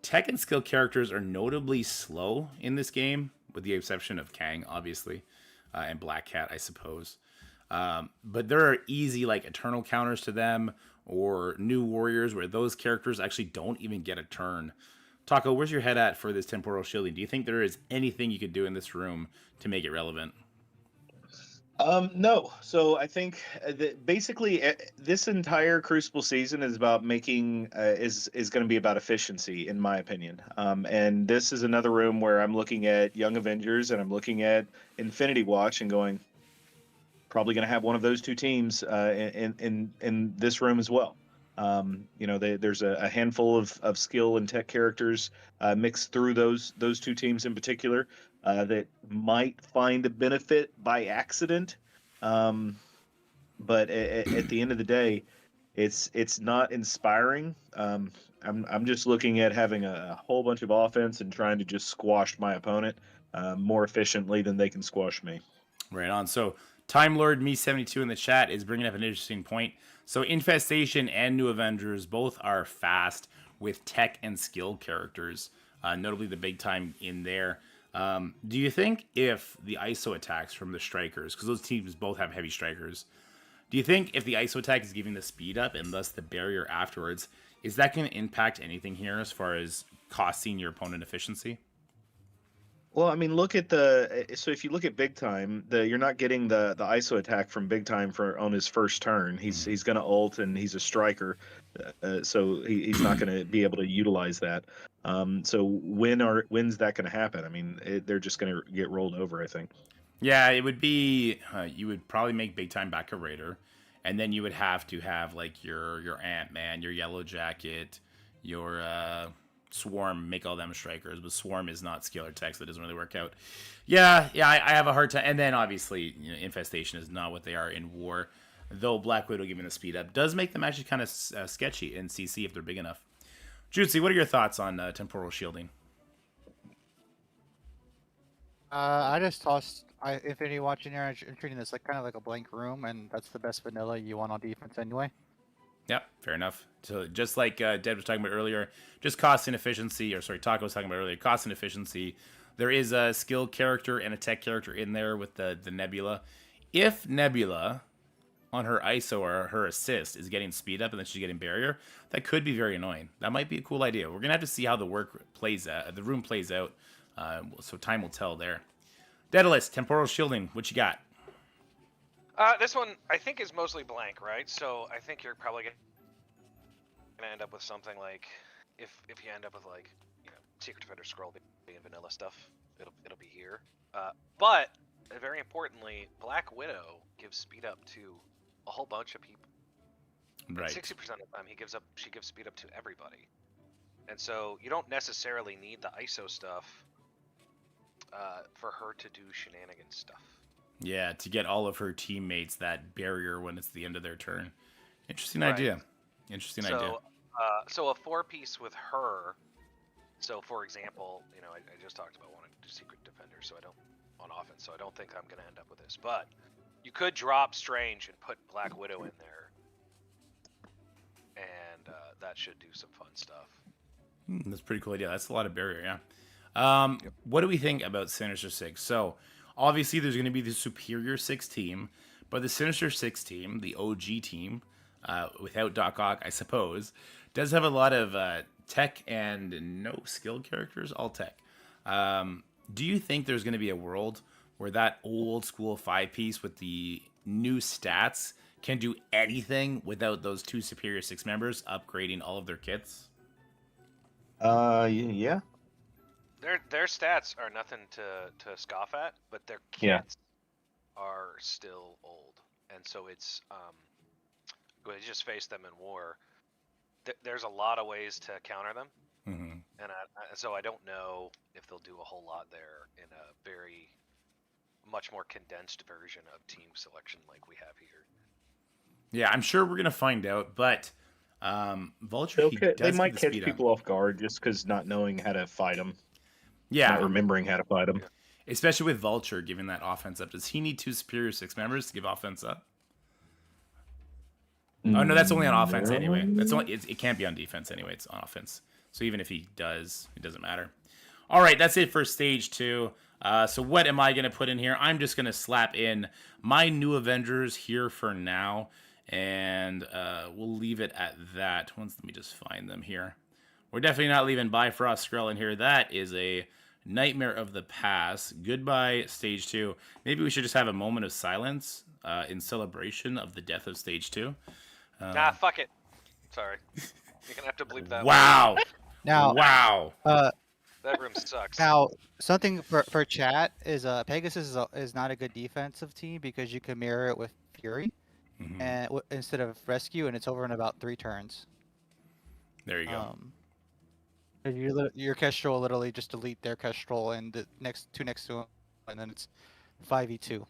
tech and skill characters are notably slow in this game, with the exception of Kang, obviously, and Black Cat, I suppose. But there are easy, like, eternal counters to them, or new warriors where those characters actually don't even get a turn. Taco, where's your head at for this temporal shielding? Do you think there is anything you could do in this room to make it relevant? No. So I think that basically this entire Crucible season is about making is going to be about efficiency, in my opinion. And this is another room where I'm looking at Young Avengers and I'm looking at Infinity Watch and going, probably going to have one of those two teams in this room as well. There's a handful of skill and tech characters mixed through those two teams in particular that might find a benefit by accident. Um, but at the end of the day, it's not inspiring. I'm just looking at having a whole bunch of offense and trying to just squash my opponent more efficiently than they can squash me. Right on. So Time Lord Me72 in the chat is bringing up an interesting point. So Infestation and New Avengers both are fast with tech and skill characters, notably the big time in there. Do you think if the ISO attacks from the strikers, because those teams both have heavy strikers, do you think if the ISO attack is giving the speed up and thus the barrier afterwards, is that going to impact anything here as far as costing your opponent efficiency? Well, I mean, look at so if you look at Big Time, you're not getting the ISO attack from Big Time for on his first turn. He's going to ult and he's a striker, so he's not going to be able to utilize that. So when's that going to happen? I mean, they're just going to get rolled over, I think. Yeah, it would be. You would probably make Big Time back a raider, and then you would have to have like your Ant-Man, your Yellow Jacket, your Swarm, make all them strikers. But Swarm is not skill or text, so it doesn't really work out. Yeah, I have a hard time. And then obviously, Infestation is not what they are in War. Though Black Widow giving the speed up does make them actually kind of sketchy in CC if they're big enough. Jutsi, what are your thoughts on temporal shielding? I just tossed Infinity Watch in here. I'm treating this like kind of like a blank room, and that's the best vanilla you want on defense anyway. Yeah, fair enough. So just like Ded was talking about earlier, just cost and efficiency, or sorry, Taco was talking about earlier, cost and efficiency. There is a skill character and a tech character in there with the Nebula. If Nebula on her ISO or her assist is getting speed up and then she's getting barrier, that could be very annoying. That might be a cool idea. We're gonna have to see how the the room plays out. So time will tell there. Daedalus, temporal shielding, what you got? This one I think is mostly blank, right? So I think you're probably gonna end up with something like, if you end up with like, Secret Defender scroll being vanilla stuff, it'll be here. But very importantly, Black Widow gives speed up to a whole bunch of people. Right. 60% of the time she gives speed up to everybody, and so you don't necessarily need the ISO stuff for her to do shenanigans stuff. Yeah, to get all of her teammates that barrier when it's the end of their turn. Interesting Right. idea. Interesting idea. So a 4-piece with her. So for example, I just talked about wanting to do Secret Defender, so I don't on offense. So I don't think I'm going to end up with this. But you could drop Strange and put Black Widow in there, and that should do some fun stuff. That's a pretty cool idea. That's a lot of barrier, yeah. What do we think about Sinister Six? So obviously there's going to be the Superior Six team, but the Sinister Six team, the OG team, without Doc Ock, I suppose, does have a lot of tech and no skill characters, all tech. Do you think there's going to be a world where that old school 5-piece with the new stats can do anything without those two Superior Six members upgrading all of their kits? Yeah. Their stats are nothing to scoff at, but their kits are still old, and so it's we just face them in war. There's a lot of ways to counter them, and so I don't know if they'll do a whole lot there in a very much more condensed version of team selection like we have here. Yeah, I'm sure we're gonna find out, but Vulture They might catch people off guard just because not knowing how to fight them. Yeah, not remembering how to fight them. Especially with Vulture giving that offense up. Does he need two Superior Six members to give offense up? Oh no, that's only on offense anyway. That's only it can't be on defense anyway. It's on offense. So even if he does, it doesn't matter. All right, that's it for stage 2. So what am I going to put in here? I'm just going to slap in my New Avengers here for now, and we'll leave it at that. Let me just find them here. We're definitely not leaving Bifrost Skrull in here. That is a Nightmare of the Past. Goodbye, Stage 2. Maybe we should just have a moment of silence in celebration of the death of Stage 2. Nah, fuck it. Sorry. You're gonna have to bleep that. Wow. Now, Wow. That room sucks. now something for chat is Pegasus is not a good defensive team because you can mirror it with Fury Mhm. and instead of Rescue, and it's over in about 3 turns. There you go. Your Kestrel will literally just delete their Kestrel and the next to him, and then it's 5v2,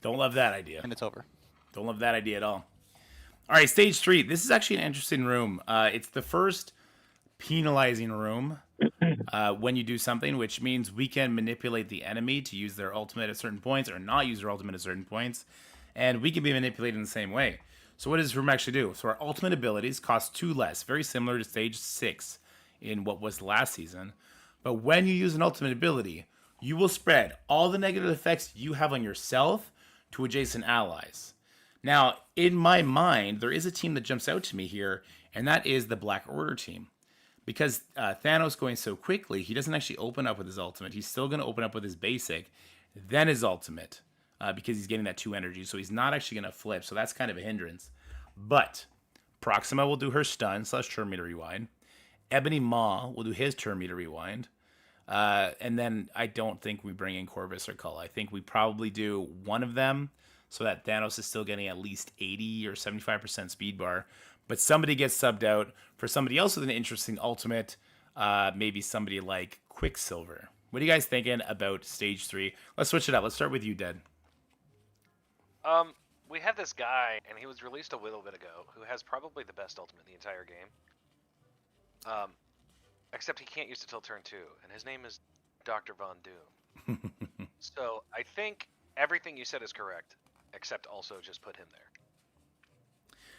Don't love that idea. and it's over. Don't love that idea at all. All right, Stage 3. This is actually an interesting room. It's the first penalizing room when you do something, which means we can manipulate the enemy to use their ultimate at certain points or not use their ultimate at certain points. And we can be manipulated in the same way. So what does this room actually do? So our ultimate abilities cost 2 less, very similar to Stage 6 in what was last season. But when you use an ultimate ability, you will spread all the negative effects you have on yourself to adjacent allies. Now, in my mind, there is a team that jumps out to me here, and that is the Black Order team. Because Thanos going so quickly, he doesn't actually open up with his ultimate. He's still going to open up with his basic, then his ultimate, because he's getting that 2 energy. So he's not actually going to flip, so that's kind of a hindrance. But Proxima will do her stun / turn meter rewind. Ebony Maw will do his turn meter rewind. And then I don't think we bring in Corvus or Cull. I think we probably do one of them so that Thanos is still getting at least 80 or 75% speed bar. But somebody gets subbed out for somebody else with an interesting ultimate, maybe somebody like Quicksilver. What are you guys thinking about Stage 3? Let's switch it up. Let's start with you, Dead. We have this guy, and he was released a little bit ago, who has probably the best ultimate in the entire game. Except he can't use it till turn 2, and his name is Dr. Von Doom. So I think everything you said is correct, except also just put him there.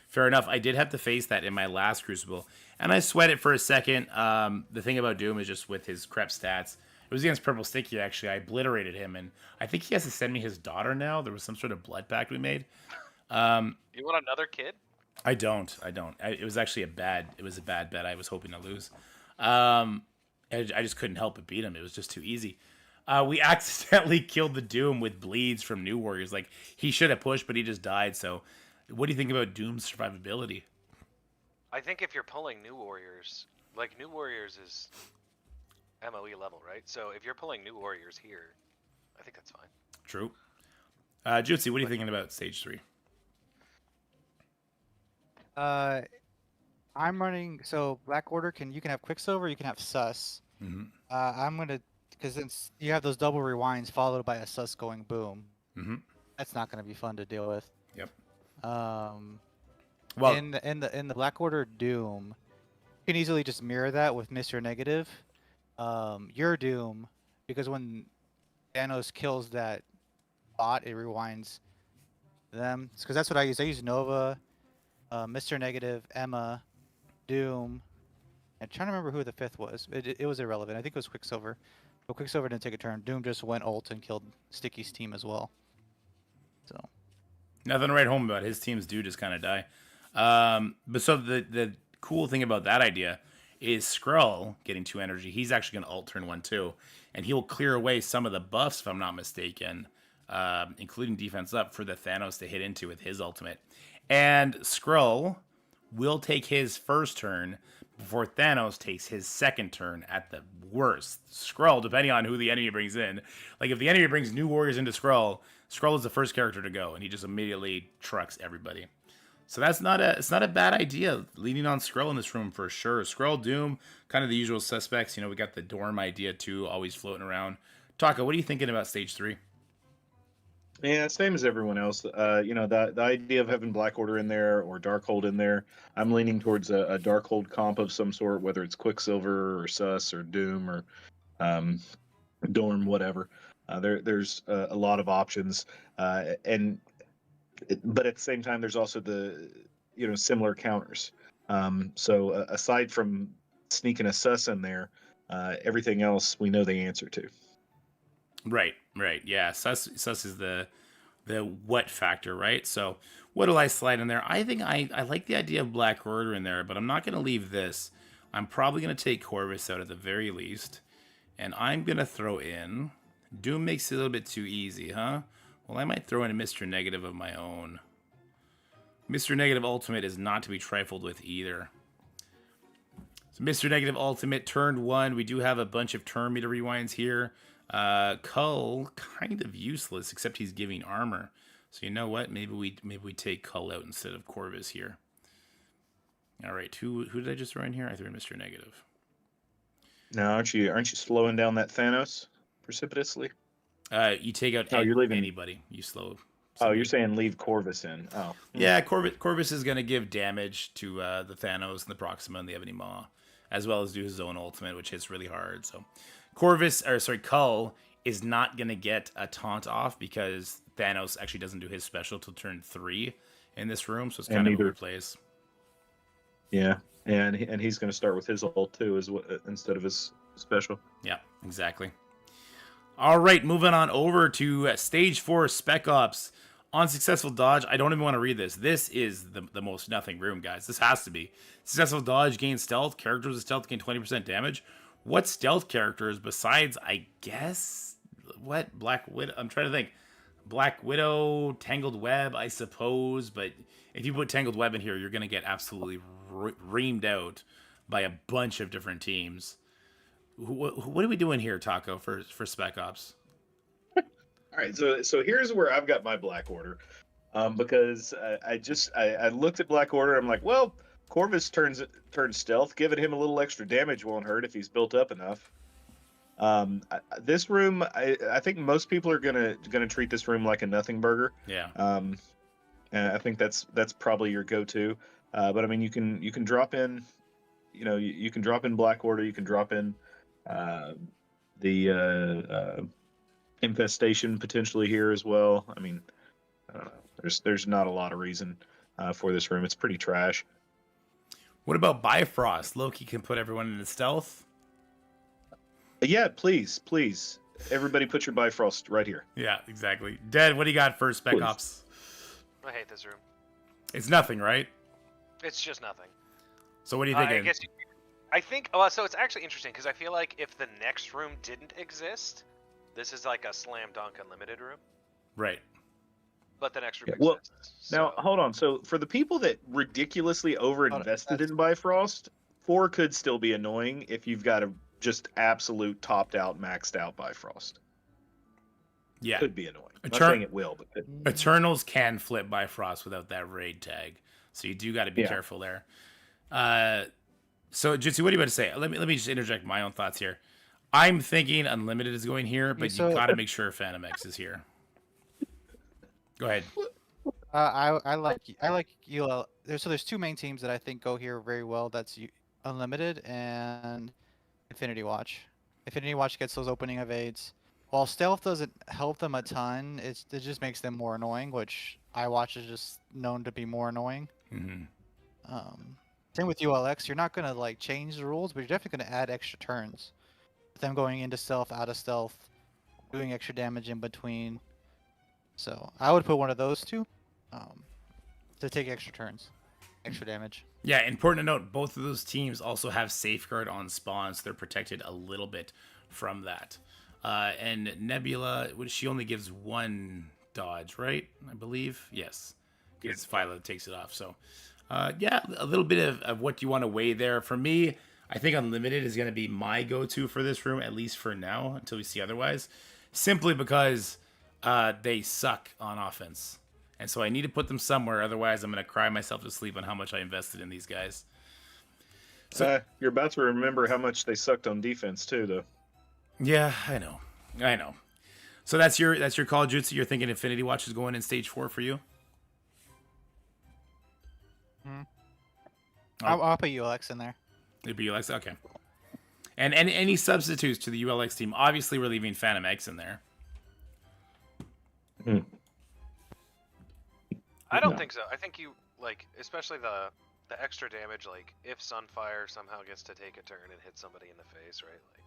Fair enough. I did have to face that in my last Crucible, and I sweat it for a second. The thing about Doom is just with his crep stats. It was against Purple Sticky, actually. I obliterated him, and I think he has to send me his daughter now. There was some sort of blood pact we made. You want another kid? I don't. It was actually a bad bet. I was hoping to lose. I just couldn't help but beat him. It was just too easy. We accidentally killed the Doom with bleeds from New Warriors. Like, he should have pushed, but he just died. So, what do you think about Doom's survivability? I think if you're pulling New Warriors, like New Warriors is MOE level, right? So if you're pulling New Warriors here, I think that's fine. True. Jutsi, what are you thinking about Stage 3? I'm running so Black Order you can have Quicksilver, you can have Sus. Mm-hmm. I'm gonna because since you have those double rewinds followed by a Sus going boom. Mm-hmm. That's not gonna be fun to deal with. Yep. Well, in the Black Order Doom, you can easily just mirror that with Mr. Negative. Your Doom, because when Thanos kills that bot, it rewinds them. Because that's what I use. I use Nova, Mr. Negative, Emma, Doom. I'm trying to remember who the 5th was. It was irrelevant. I think it was Quicksilver. But Quicksilver didn't take a turn. Doom just went ult and killed Sticky's team as well. So nothing to write home about. His teams do just kind of die. But so the cool thing about that idea is Skrull getting 2 energy. He's actually going to ult turn 1 too. And he will clear away some of the buffs, if I'm not mistaken, including defense up for the Thanos to hit into with his ultimate. And Skrull will take his first turn before Thanos takes his second turn at the worst. Skrull, depending on who the enemy brings in. Like, if the enemy brings New Warriors into Skrull, Skrull is the first character to go, and he just immediately trucks everybody. So it's not a bad idea, leaning on Skrull in this room for sure. Skrull, Doom, kind of the usual suspects. You know, we got the Dorm idea too, always floating around. Taka, what are you thinking about Stage 3? Yeah, same as everyone else. You know, the idea of having Black Order in there or Darkhold in there, I'm leaning towards a Darkhold comp of some sort, whether it's Quicksilver or Sus or Doom or Dorm, whatever. There's a lot of options, but at the same time, there's also the similar counters. So aside from sneaking a Sus in there, everything else we know the answer to. Right. Yeah, Sus is the what factor, right? So what do I slide in there? I think I like the idea of Black Order in there, but I'm not going to leave this. I'm probably going to take Corvus out at the very least. And I'm going to throw in... Doom makes it a little bit too easy, huh? Well, I might throw in a Mr. Negative of my own. Mr. Negative Ultimate is not to be trifled with either. So Mr. Negative Ultimate, turn 1. We do have a bunch of turn meter rewinds here. Cull, kind of useless, except he's giving armor. So you know what? Maybe we take Cull out instead of Corvus here. All right, who did I just throw in here? I threw in Mr. Negative. Now, aren't you slowing down that Thanos precipitously? You take out you're leaving anybody. You slow. Oh, you're saying leave Corvus in. Oh. Yeah, Corvus is going to give damage to the Thanos and the Proxima and the Ebony Maw, as well as do his own ultimate, which hits really hard. So Cull is not going to get a taunt off because Thanos actually doesn't do his special till turn 3 in this room, so it's kind of overplays. Yeah, and he's going to start with his ult too, instead of his special. Yeah, exactly. All right, moving on over to Stage 4 Spec Ops. Unsuccessful dodge. I don't even want to read this. This is the most nothing room, guys. This has to be. Successful dodge gains stealth. Characters with stealth gain 20% damage. What stealth characters besides, I guess, what? Black Widow? I'm trying to think. Black Widow, Tangled Web, I suppose. But if you put Tangled Web in here, you're going to get absolutely reamed out by a bunch of different teams. What are we doing here, Taco, for Spec Ops? All right, so here's where I've got my Black Order, because I looked at Black Order. I'm like, well, Corvus turns stealth. Giving him a little extra damage won't hurt if he's built up enough. This room, I think most people are gonna treat this room like a nothing burger. Yeah. And I think that's probably your go-to. But I mean, you can drop in, you can drop in Black Order. You can drop in the infestation potentially here as well. I mean, there's not a lot of reason for this room. It's pretty trash. What about Bifrost? Loki can put everyone into stealth. Yeah, please, everybody, put your Bifrost right here. Yeah, exactly. Dead. What do you got for Spec Ops? I hate this room. It's nothing, right? It's just nothing. So what do you think? I think. Well, so it's actually interesting because I feel like if the next room didn't exist, this is like a slam dunk unlimited room. Right. But the next room Well, exists. now hold on. So for the people that ridiculously overinvested in Bifrost, 4 could still be annoying if you've got a just absolute topped out, maxed out Bifrost. Yeah. Could be annoying. I'm not saying it will, but could. Eternals can flip Bifrost without that raid tag, so you do got to be careful there. So Jutsu, what are you about to say? Let me just interject my own thoughts here. I'm thinking Unlimited is going here, but you got to make sure Phantom X is here. Go ahead. I like UL. There's 2 main teams that I think go here very well. That's Unlimited and Infinity Watch. Infinity Watch gets those opening evades. While stealth doesn't help them a ton, it just makes them more annoying, which iWatch is just known to be more annoying. Mm-hmm. Same with ULX. You're not gonna like change the rules, but you're definitely gonna add extra turns. Them going into stealth, out of stealth, doing extra damage in between. So I would put one of those 2 to take extra turns, extra damage. Yeah, important to note, both of those teams also have Safeguard on spawn, so they're protected a little bit from that. And Nebula, she only gives 1 dodge, right? I believe. Yes. It's Phyla that takes it off. So, yeah, a little bit of what you want to weigh there. For me, I think Unlimited is going to be my go-to for this room, at least for now, until we see otherwise. Simply because they suck on offense. And so I need to put them somewhere, otherwise I'm going to cry myself to sleep on how much I invested in these guys. So you're about to remember how much they sucked on defense too, though. Yeah, I know. So that's your call, Jutsu. You're thinking Infinity Watch is going in Stage 4 for you? I'll put ULX in there. It'd be ULX? Okay. And any substitutes to the ULX team? Obviously, we're leaving Phantom X in there. I don't think so. I think you like, especially the extra damage. Like, if Sunfire somehow gets to take a turn and hit somebody in the face, right? Like,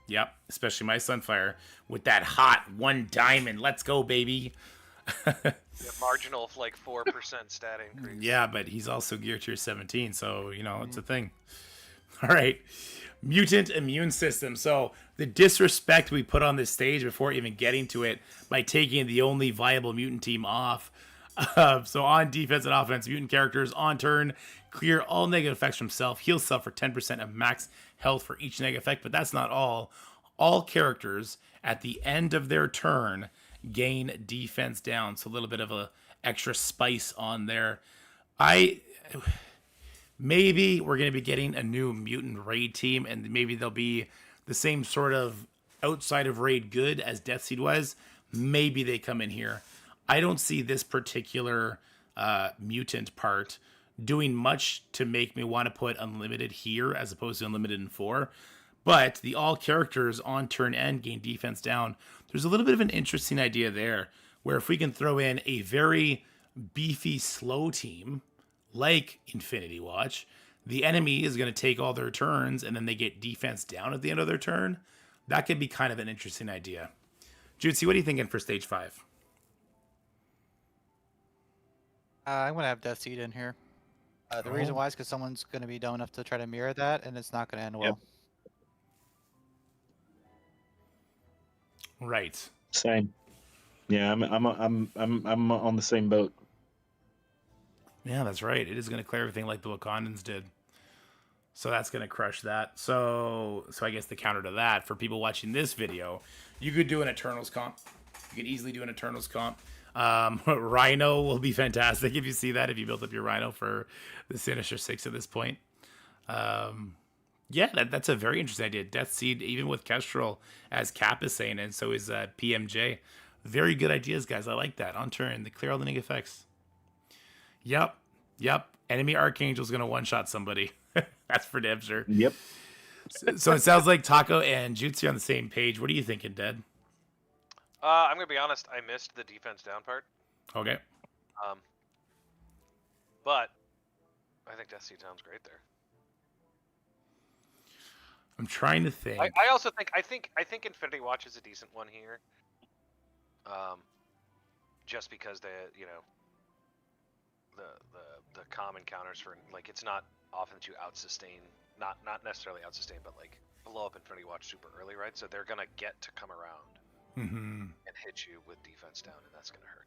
yep, especially my Sunfire with that hot 1 diamond. Let's go, baby. marginal like 4% stat increase. Yeah, but he's also gear tier 17, so it's a thing. All right. Mutant immune system. So the disrespect we put on this stage before even getting to it by taking the only viable mutant team off. So on defense and offense, mutant characters on turn clear all negative effects from self, heal self for 10% of max health for each negative effect, but that's not all. All characters at the end of their turn gain defense down, so a little bit of a extra spice on there. Maybe we're going to be getting a new mutant raid team, and maybe they'll be the same sort of outside of raid good as Deathseed was. Maybe they come in here. I don't see this particular mutant part doing much to make me want to put unlimited here as opposed to unlimited in 4. But the all characters on turn end gain defense down. There's a little bit of an interesting idea there, where if we can throw in a very beefy slow team like Infinity Watch, the enemy is going to take all their turns and then they get defense down at the end of their turn. That could be kind of an interesting idea. Jutsi, what are you thinking for stage 5? I'm gonna have Death Seed in here. The reason why is because someone's gonna be dumb enough to try to mirror that, and it's not gonna end well. Right. Same. Yeah, I'm on the same boat. Yeah, that's right. It is going to clear everything like the Wakandans did. So that's going to crush that. So I guess the counter to that, for people watching this video, you could do an Eternals comp. You could easily do an Eternals comp. Rhino will be fantastic if you see that, if you built up your Rhino for the Sinister 6 at this point. Yeah, that's a very interesting idea. Death Seed, even with Kestrel, as Cap is saying, and so is PMJ. Very good ideas, guys. I like that. On turn, they clear all the negative effects. Yep. Enemy Archangel's going to one-shot somebody. That's for damn sure. Yep. So it sounds like Taco and Jutsu are on the same page. What are you thinking, Dead? I'm gonna be honest. I missed the defense down part. Okay. But I think Death Seed sounds great there. I'm trying to think. I also think I think Infinity Watch is a decent one here. Just because the common counters for, like, it's not often that you out sustain, not necessarily out sustain, but like blow up Infinity Watch super early, right? So they're gonna get to come around and hit you with defense down, and that's gonna hurt.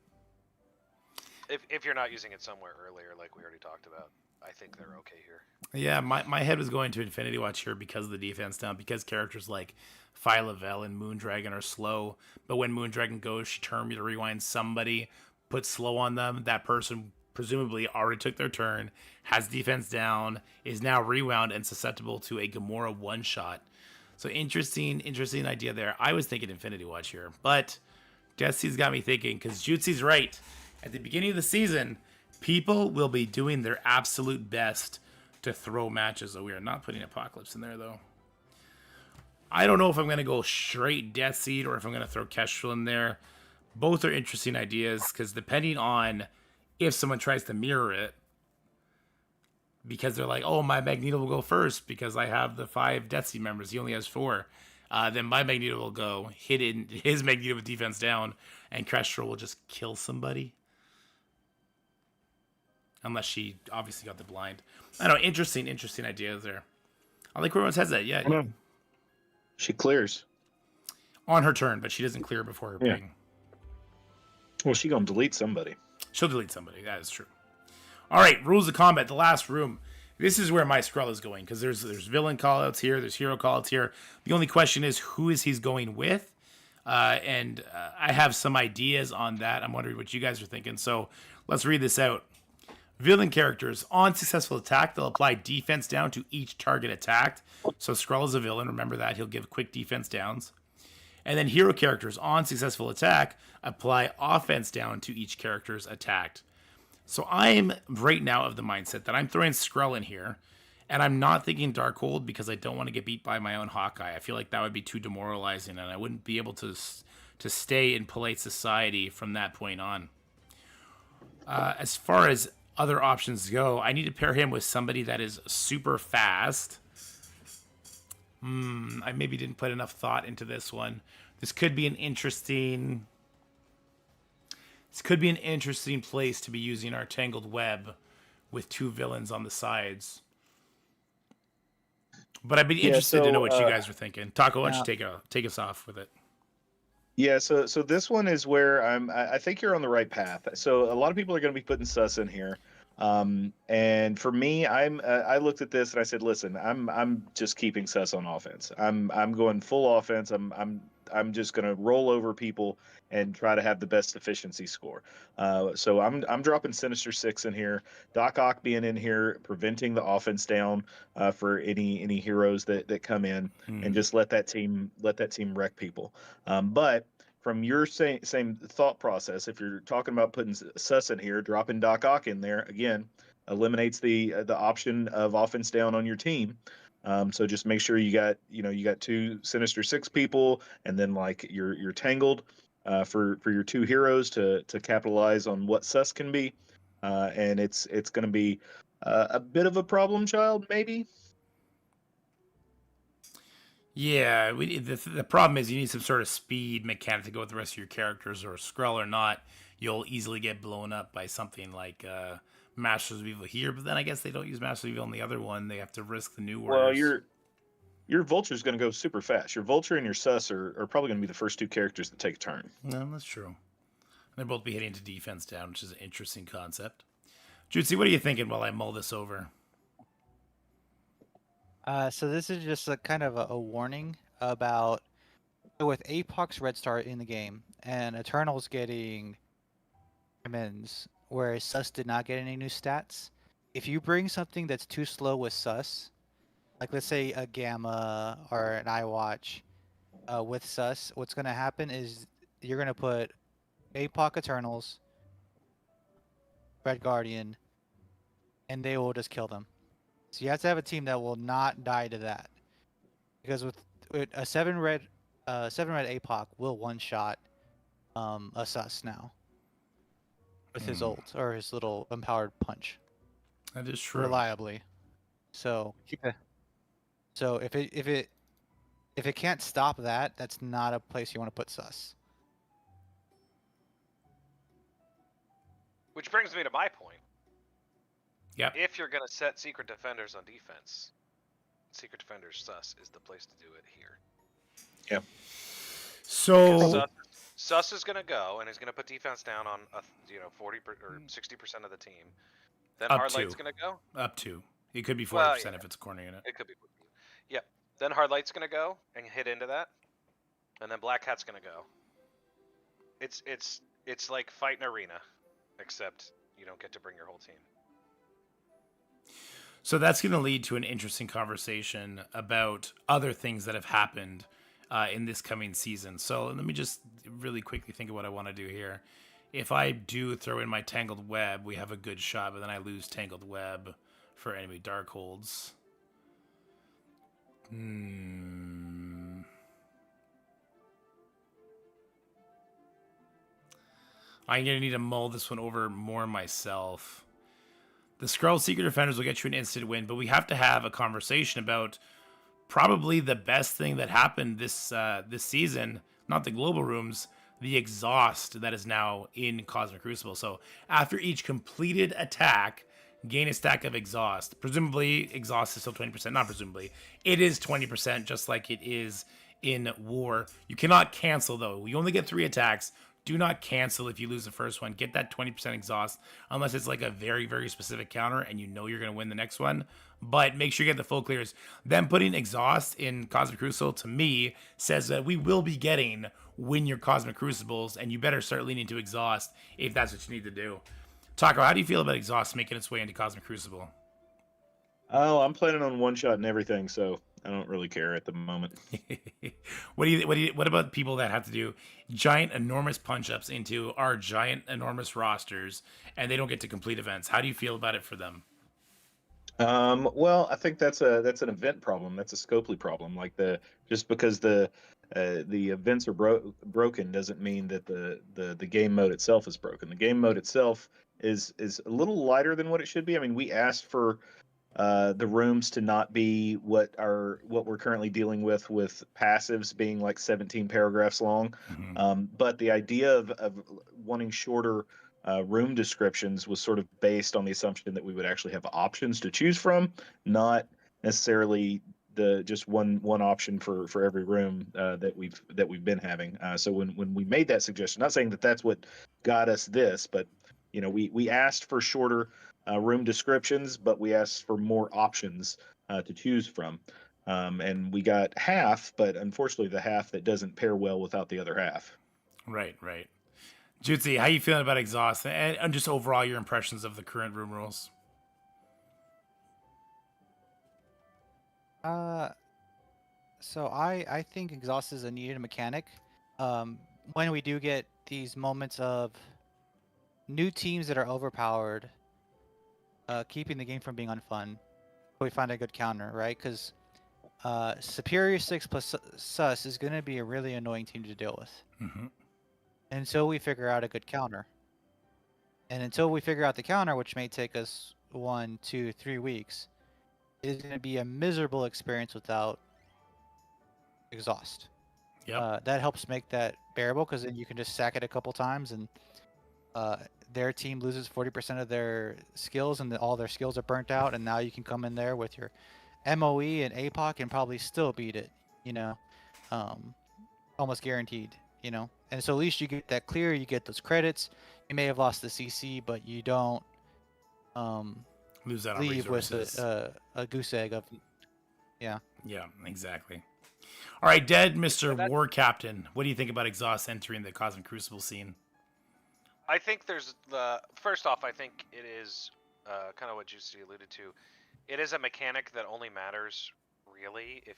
If you're not using it somewhere earlier, like we already talked about, I think they're okay here. Yeah, my head was going to Infinity Watch here because of the defense down, because characters like Phyla-Vell and Moondragon are slow, but when Moondragon goes, she turn me to rewind somebody, put slow on them, that person presumably already took their turn, has defense down, is now rewound and susceptible to a Gamora one-shot. So interesting idea there. I was thinking Infinity Watch here, but Jesse's got me thinking, because Jutsi's right. At the beginning of the season, people will be doing their absolute best to throw matches. So we are not putting Apocalypse in there, though. I don't know if I'm going to go straight Death Seed or if I'm going to throw Kestrel in there. Both are interesting ideas, because depending on if someone tries to mirror it, because they're like, oh, my Magneto will go first because I have the 5 Death Seed members. He only has 4. Then my Magneto will go, hit in his Magneto with defense down, and Kestrel will just kill somebody. Unless she obviously got the blind. I don't know. Interesting ideas there. I like where everyone says that. Yeah. She clears On her turn, but she doesn't clear before her ping. Well, she gonna delete somebody. She'll delete somebody. That is true. All right. Rules of combat. The last room. This is where my Skrull is going, because there's villain callouts here. There's hero callouts here. The only question is, who is he going with? And I have some ideas on that. I'm wondering what you guys are thinking. So let's read this out. Villain characters, on successful attack, they'll apply defense down to each target attacked. So Skrull is a villain, remember that. He'll give quick defense downs. And then hero characters, on successful attack, apply offense down to each character's attacked. So I'm right now of the mindset that I'm throwing Skrull in here, and I'm not thinking Darkhold because I don't want to get beat by my own Hawkeye. I feel like that would be too demoralizing, and I wouldn't be able to stay in polite society from that point on. As far as other options go, I need to pair him with somebody that is super fast. I maybe didn't put enough thought into this one. This could be an interesting place to be using our Tangled Web with 2 villains on the sides. But I'd be Yeah, interested to know what you so, guys are thinking. Taco, why don't Now, you take us off with it? Yeah, so this one is where I think you're on the right path. So a lot of people are going to be putting sus in here, and for me, I looked at this and I said, listen, I'm just keeping sus on offense. I'm going full offense. I'm just going to roll over people and try to have the best efficiency score. So I'm dropping Sinister Six in here. Doc Ock being in here, preventing the offense down for any heroes that come in, and just let that team wreck people. But from your same thought process, if you're talking about putting Sus in here, dropping Doc Ock in there again eliminates the option of offense down on your team. So just make sure you got two Sinister Six people, and then like you're tangled for your two heroes to capitalize on what Sus can be, and it's going to be a bit of a problem child maybe. Yeah, the problem is you need some sort of speed mechanic to go with the rest of your characters, or Skrull or not, you'll easily get blown up by something like Masters of Evil here. But then I guess they don't use Masters of Evil on the other one. They have to risk the New Well, Orders. your Vulture's going to go super fast. Your Vulture and your Sus are probably going to be the first two characters that take a turn. No, that's true. They'll both be hitting to defense down, which is an interesting concept. Jutsi, what are you thinking while I mull this over? so this is just a kind of a warning about with Apox Red Star in the game and Eternals getting diamonds, whereas Sus did not get any new stats. If you bring something that's too slow with Sus, like let's say a Gamma or an iWatch, with Sus, what's gonna happen is you're gonna put Apoc Eternals, Red Guardian, and they will just kill them. So you have to have a team that will not die to that, because with a seven red APOC will one shot a Sus now with his ult or his little empowered punch That is true. reliably. So so if it can't stop that, that's not a place you want to put Sus. Which brings me to my point. Yep. If you're going to set Secret Defenders on defense, Secret Defenders Sus is the place to do it here. Yeah. So Sus is going to go and he's going to put defense down on 40 or 60% of the team. Then Up Hardlight's to. going to go. Up to. It could be 40% Well, yeah. if it's a corner unit. It could be. Yeah. Then Hardlight's going to go and hit into that, and then Black Hat's going to go. It's like fighting arena, except you don't get to bring your whole team. So that's going to lead to an interesting conversation about other things that have happened in this coming season. So let me just really quickly think of what I want to do here. If I do throw in my Tangled Web, we have a good shot, but then I lose Tangled Web for enemy Darkholds. I'm going to need to mull this one over more myself. The Skrull Secret Defenders will get you an instant win, but we have to have a conversation about probably the best thing that happened this season, not the global rooms, the exhaust that is now in Cosmic Crucible. So after each completed attack, gain a stack of exhaust. Presumably, exhaust is still 20%. Not presumably. It is 20%, just like it is in War. You cannot cancel, though. You only get 3 attacks. Do not cancel if you lose the first one. Get that 20% exhaust, unless it's like a very, very specific counter and you know you're going to win the next one. But make sure you get the full clears. Them putting exhaust in Cosmic Crucible, to me, says that we will be getting win your Cosmic Crucibles, and you better start leaning to exhaust if that's what you need to do. Taco, how do you feel about exhaust making its way into Cosmic Crucible? Oh, I'm planning on one shot and everything, so I don't really care at the moment. What about people that have to do giant, enormous punch-ups into our giant, enormous rosters, and they don't get to complete events? How do you feel about it for them? Well, I think that's an event problem. That's a Scopely problem. Like just because the events are broken doesn't mean that the game mode itself is broken. The game mode itself is a little lighter than what it should be. I mean, we asked for the rooms to not be what we're currently dealing with passives being like 17 paragraphs long. Mm-hmm. But the idea of wanting shorter room descriptions was sort of based on the assumption that we would actually have options to choose from, not necessarily the just one option for every room that we've been having. So when we made that suggestion, not saying that that's what got us this, but we asked for shorter room descriptions, but we asked for more options to choose from. And we got half, but unfortunately the half that doesn't pair well without the other half. Right. Jutsi, how you feeling about exhaust and just overall your impressions of the current room rules? So I think exhaust is a needed mechanic. When we do get these moments of new teams that are overpowered, keeping the game from being unfun, we find a good counter, right? Because Superior 6 plus Sus is going to be a really annoying team to deal with. Mm-hmm. Until we figure out a good counter. And until we figure out the counter, which may take us 1, 2, 3 weeks, it is going to be a miserable experience without exhaust. Yep. That helps make that bearable because then you can just sack it a couple times and their team loses 40% of their skills and all their skills are burnt out, and now you can come in there with your MOE and APOC and probably still beat it, almost guaranteed, And so at least you get that clear, you get those credits. You may have lost the CC, but you don't lose that on leave with resources. a goose egg of, Yeah, exactly. All right, Dead Mr. War Captain, what do you think about exhaust entering the Cosmic Crucible scene? I think first off, I think it is kind of what Juicy alluded to. It is a mechanic that only matters really if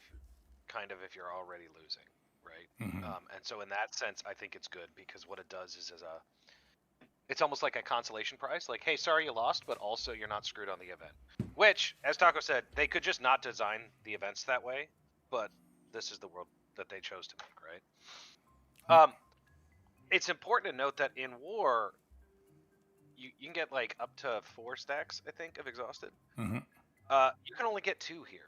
you're already losing, right? Mm-hmm. And so in that sense, I think it's good because what it does is it's almost like a consolation prize. Like, hey, sorry you lost, but also you're not screwed on the event. Which, as Taco said, they could just not design the events that way, but this is the world that they chose to make, right? It's important to note that in war, you can get like up to 4 stacks, I think, of exhausted. Mm-hmm. You can only get 2 here.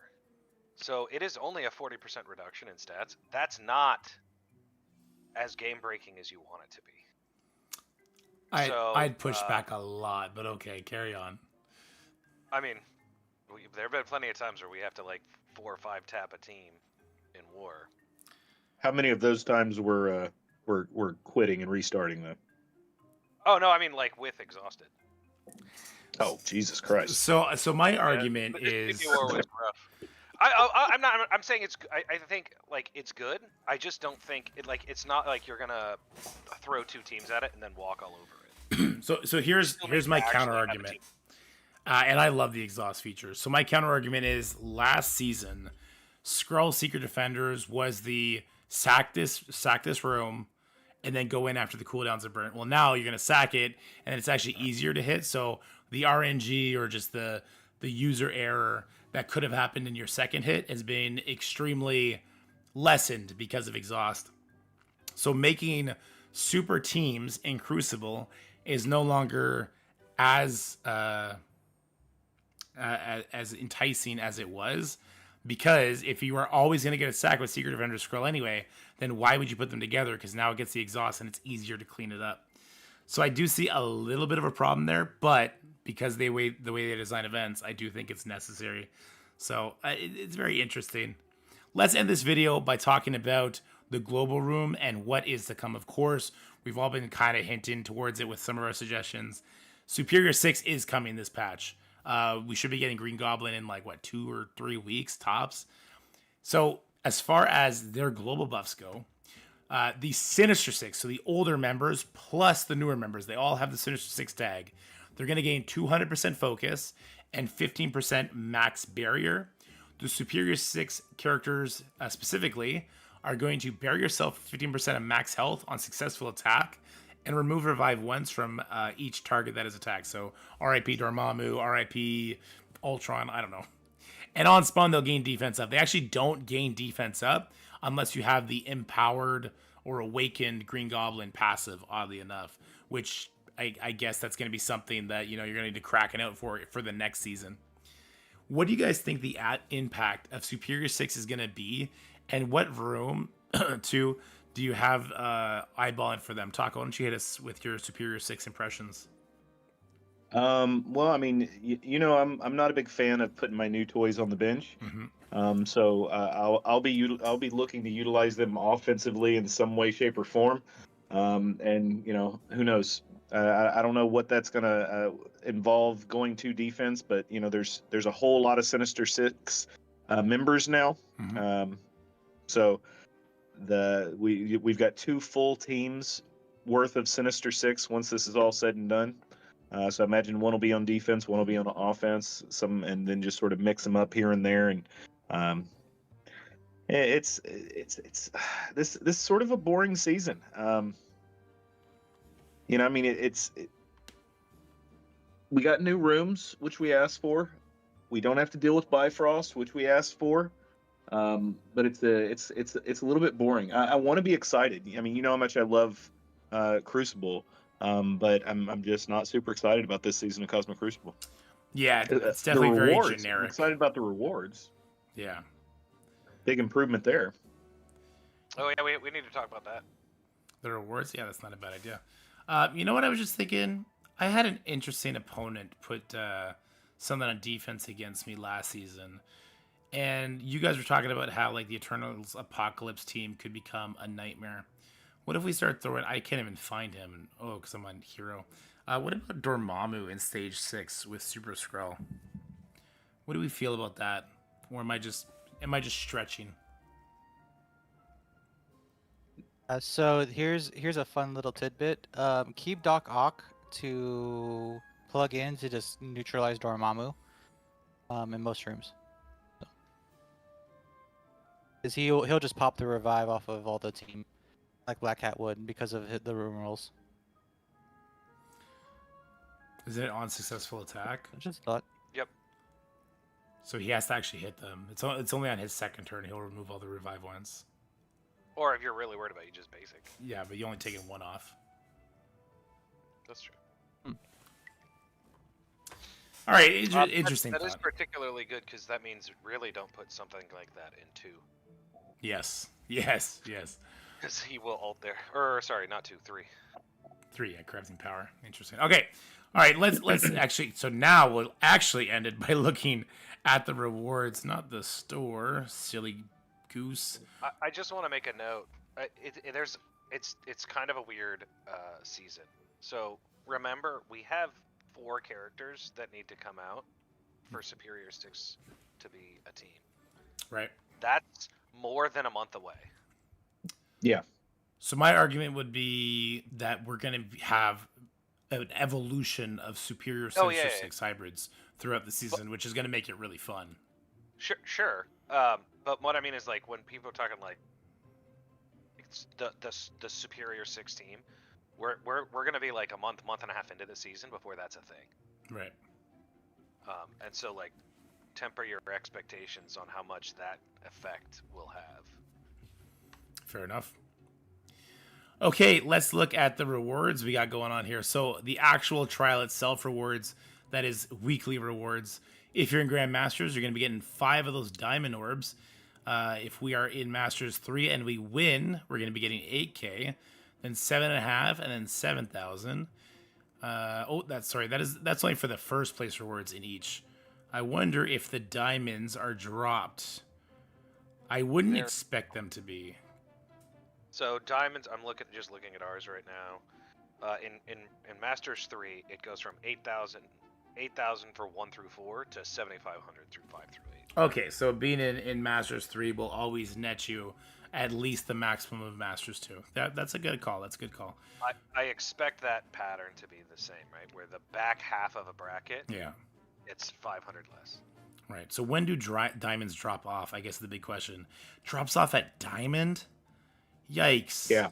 So it is only a 40% reduction in stats. That's not as game-breaking as you want it to be. I'd push back a lot, but okay, carry on. I mean, there have been plenty of times where we have to like 4 or 5 tap a team in war. How many of those times were quitting and restarting though? Oh no, I mean like with exhausted. Oh Jesus Christ! So my argument is. War was rough. I'm saying I think like it's good. I just don't think it's not like you're gonna throw 2 teams at it and then walk all over it. So here's my counter argument. And I love the exhaust features. So my counter argument is last season, Skrull Secret Defenders was the sack this room and then go in after the cooldowns are burnt. Well, now you're gonna sack it and it's actually easier to hit. So the RNG or just the user error that could have happened in your second hit has been extremely lessened because of exhaust. So making super teams in Crucible is no longer as enticing as it was, because if you are always going to get a sack with Secret Defender Skrull anyway, then why would you put them together? Because now it gets the exhaust and it's easier to clean it up. So I do see a little bit of a problem there, but because the way they design events, I do think it's necessary. So it's very interesting. Let's end this video by talking about the global room and what is to come. Of course, we've all been kind of hinting towards it with some of our suggestions. Superior 6 is coming this patch. We should be getting Green Goblin in like 2 or 3 weeks tops. So as far as their global buffs go, the Sinister 6, so the older members plus the newer members, they all have the Sinister 6 tag. They're going to gain 200% focus and 15% max barrier. The Superior 6 characters specifically are going to bury yourself 15% of max health on successful attack and remove revive once from each target that is attacked. So RIP Dormammu, RIP Ultron, I don't know. And on spawn, they'll gain defense up. They actually don't gain defense up unless you have the empowered or awakened Green Goblin passive, oddly enough, which I guess that's going to be something that you're going to need to crack it out for the next season. What do you guys think the impact of Superior 6 is going to be, and what room do you have eyeballing for them? Taco, why don't you hit us with your Superior 6 impressions? Well, I mean, I'm not a big fan of putting my new toys on the bench. Mm-hmm. So I'll be looking to utilize them offensively in some way, shape, or form. And who knows? I don't know what that's gonna involve going to defense, but there's a whole lot of Sinister Six members now. Mhm. So we've got 2 full teams worth of Sinister Six once this is all said and done. So I imagine one will be on defense, one will be on offense, and then just sort of mix them up here and there. And it's this is sort of a boring season. I mean, we got new rooms, which we asked for. We don't have to deal with Bifrost, which we asked for. But it's a little bit boring. I want to be excited. I mean, you know how much I love Crucible, but I'm just not super excited about this season of Cosmic Crucible. Yeah, it's The definitely very rewards, I'm generic. excited about the rewards. Yeah. Big improvement there. Oh yeah, we need to talk about that. The rewards? Yeah, that's not a bad idea. You know what I was just thinking? I had an interesting opponent put something on defense against me last season. And you guys were talking about how like the Eternals Apocalypse team could become a nightmare. What if we start throwing... I can't even find him. Because I'm on Hero. What about Dormammu in Stage 6 with Super Skrull? What do we feel about that? Or am I just stretching? So here's a fun little tidbit. Keep Doc Ock to plug in to just neutralize Dormammu in most rooms. Cause he'll just pop the revive off of all the team, like Black Cat would, because of the room rules. Is it on successful attack? I just thought. Yep. So he has to actually hit them. It's only on his second turn he'll remove all the revive ones. Or if you're really worried about it, you just basic. Yeah, but you only taking one off. That's true. All right, interesting. That is thought. particularly good because that means really don't put something like that in 2. Yes. Because he will ult there. Or sorry, not 2, 3. 3, yeah, crafting power. Interesting. Okay. All right, let's actually... So now we'll actually end it by looking at the rewards, not the store. Silly goose. I just want to make a note. It's kind of a weird season. So remember, we have 4 characters that need to come out for Superior 6 to be a team. Right. That's more than a month away. Yeah. So my argument would be that we're going to have an evolution of Superior 6 or 6 hybrids throughout the season, which is going to make it really fun. Sure. But what I mean is, like, when people are talking like it's the Superior 6 team, we're gonna be like a month and a half into the season before that's a thing. Right. And so like temper your expectations on how much that effect will have. Fair enough. Okay, let's look at the rewards we got going on here. So the actual trial itself rewards, that is weekly rewards. If you're in Grandmasters, you're going to be getting 5 of those diamond orbs. If we are in Masters 3 and we win, we're going to be getting 8K, then 7.5, and then 7,000. That's only for the first place rewards in each. I wonder if the diamonds are dropped. I wouldn't expect them to be. So diamonds, I'm just looking at ours right now. In Masters 3, it goes from 8,000 for 1 through 4 to 7,500 through 5 through 8. Okay, so being in Masters 3 will always net you at least the maximum of Masters 2. That's a good call. That's a good call. I expect that pattern to be the same, right? Where the back half of a bracket, it's 500 less. Right. So when do diamonds drop off? I guess the big question. Drops off at diamond? Yikes. Yeah.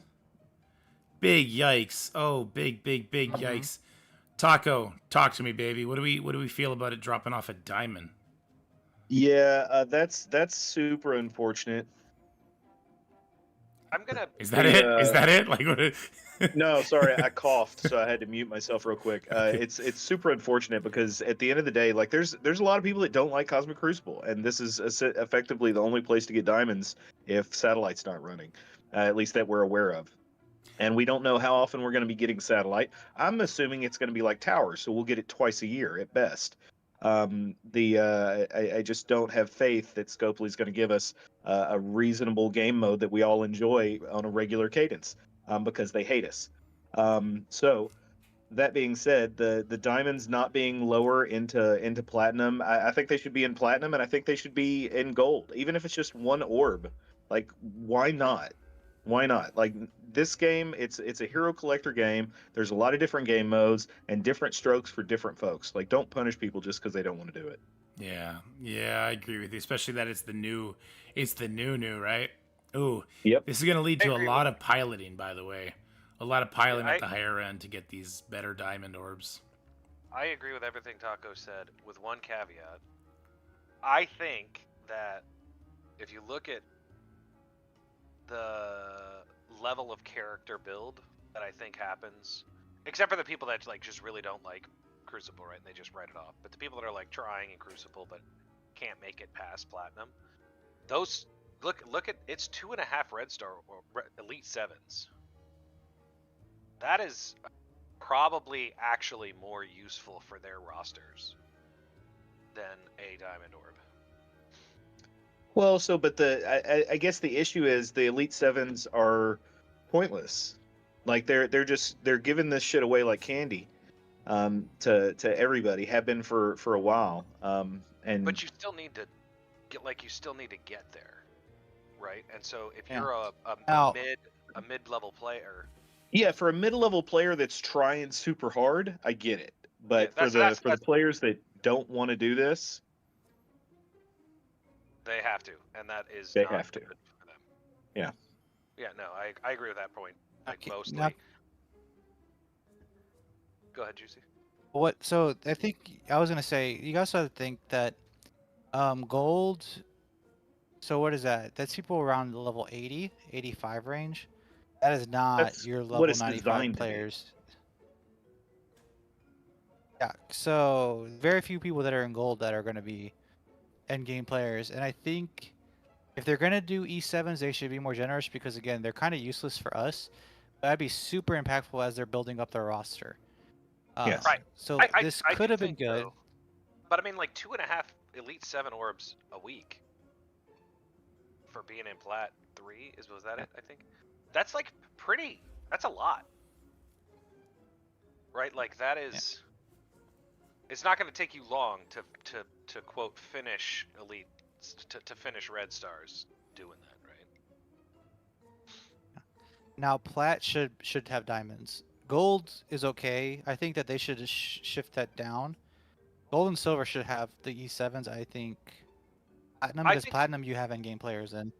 Big yikes. Oh, big yikes. Taco, talk to me, baby. What do we feel about it dropping off at diamond? Yeah, that's super unfortunate. I'm gonna. Is that it? Is that it? Like what? No, sorry, I coughed, so I had to mute myself real quick. It's super unfortunate because at the end of the day, like there's a lot of people that don't like Cosmic Crucible, and this is effectively the only place to get diamonds if Satellite's not running, at least that we're aware of. And we don't know how often we're going to be getting Satellite. I'm assuming it's going to be like Towers, so we'll get it twice a year at best. I just don't have faith that Scopely's going to give us a reasonable game mode that we all enjoy on a regular cadence, because they hate us. So that being said, the diamonds not being lower into platinum, I think they should be in platinum, and I think they should be in gold, even if it's just one orb. Like, why not? Why not? Like, this game, it's a hero collector game. There's a lot of different game modes and different strokes for different folks. Like, don't punish people just because they don't want to do it. Yeah, I agree with you. Especially that it's the new, right? Ooh, Yep. this is gonna lead I to a agree lot of piloting, by the way. A lot of piloting Yeah, at the higher end to get these better diamond orbs. I agree with everything Taco said, with one caveat. I think that if you look at the level of character build that I think happens, except for the people that like just really don't like Crucible, right? And they just write it off. But the people that are like trying in Crucible but can't make it past Platinum, those look at it's 2.5 Red Star or Elite Sevens. That is probably actually more useful for their rosters than a Diamond Orb. Well, but I guess the issue is the Elite Sevens are pointless. Like, they're giving this shit away like candy, to everybody. Have been for a while. And But you still need to get there, right? And so if Yeah. you're a Now- mid-level player, yeah, for a mid-level player that's trying super hard, I get it. But Yeah, for the players that don't want to do this, they have to, and that is They not have to. good for them. Yeah. Yeah, no, I agree with that point. Like Okay, mostly. now- Go ahead, Juicy. What? So I think I was gonna say you also have to think that gold. So what is that? That's people around the level 80, 85 range. That is not That's your what level it's 95 designed to be. players. Yeah. So very few people that are in gold that are going to be end game players, and I think if they're going to do E7s, they should be more generous because again, they're kind of useless for us. But that'd be super impactful as they're building up their roster. Yes. Right. So I this do could have been think good. so. But I mean, like 2.5 Elite 7 orbs a week for being in Plat 3 was that it? I think that's like pretty. That's a lot, right? Like that is. It's not going to take you long to quote finish Elite to finish Red Stars doing that, right? Now plat should have diamonds. Gold is okay. I think that they should just shift that down. Gold and silver should have the E7s. I think platinum I because think- platinum you have end game players in.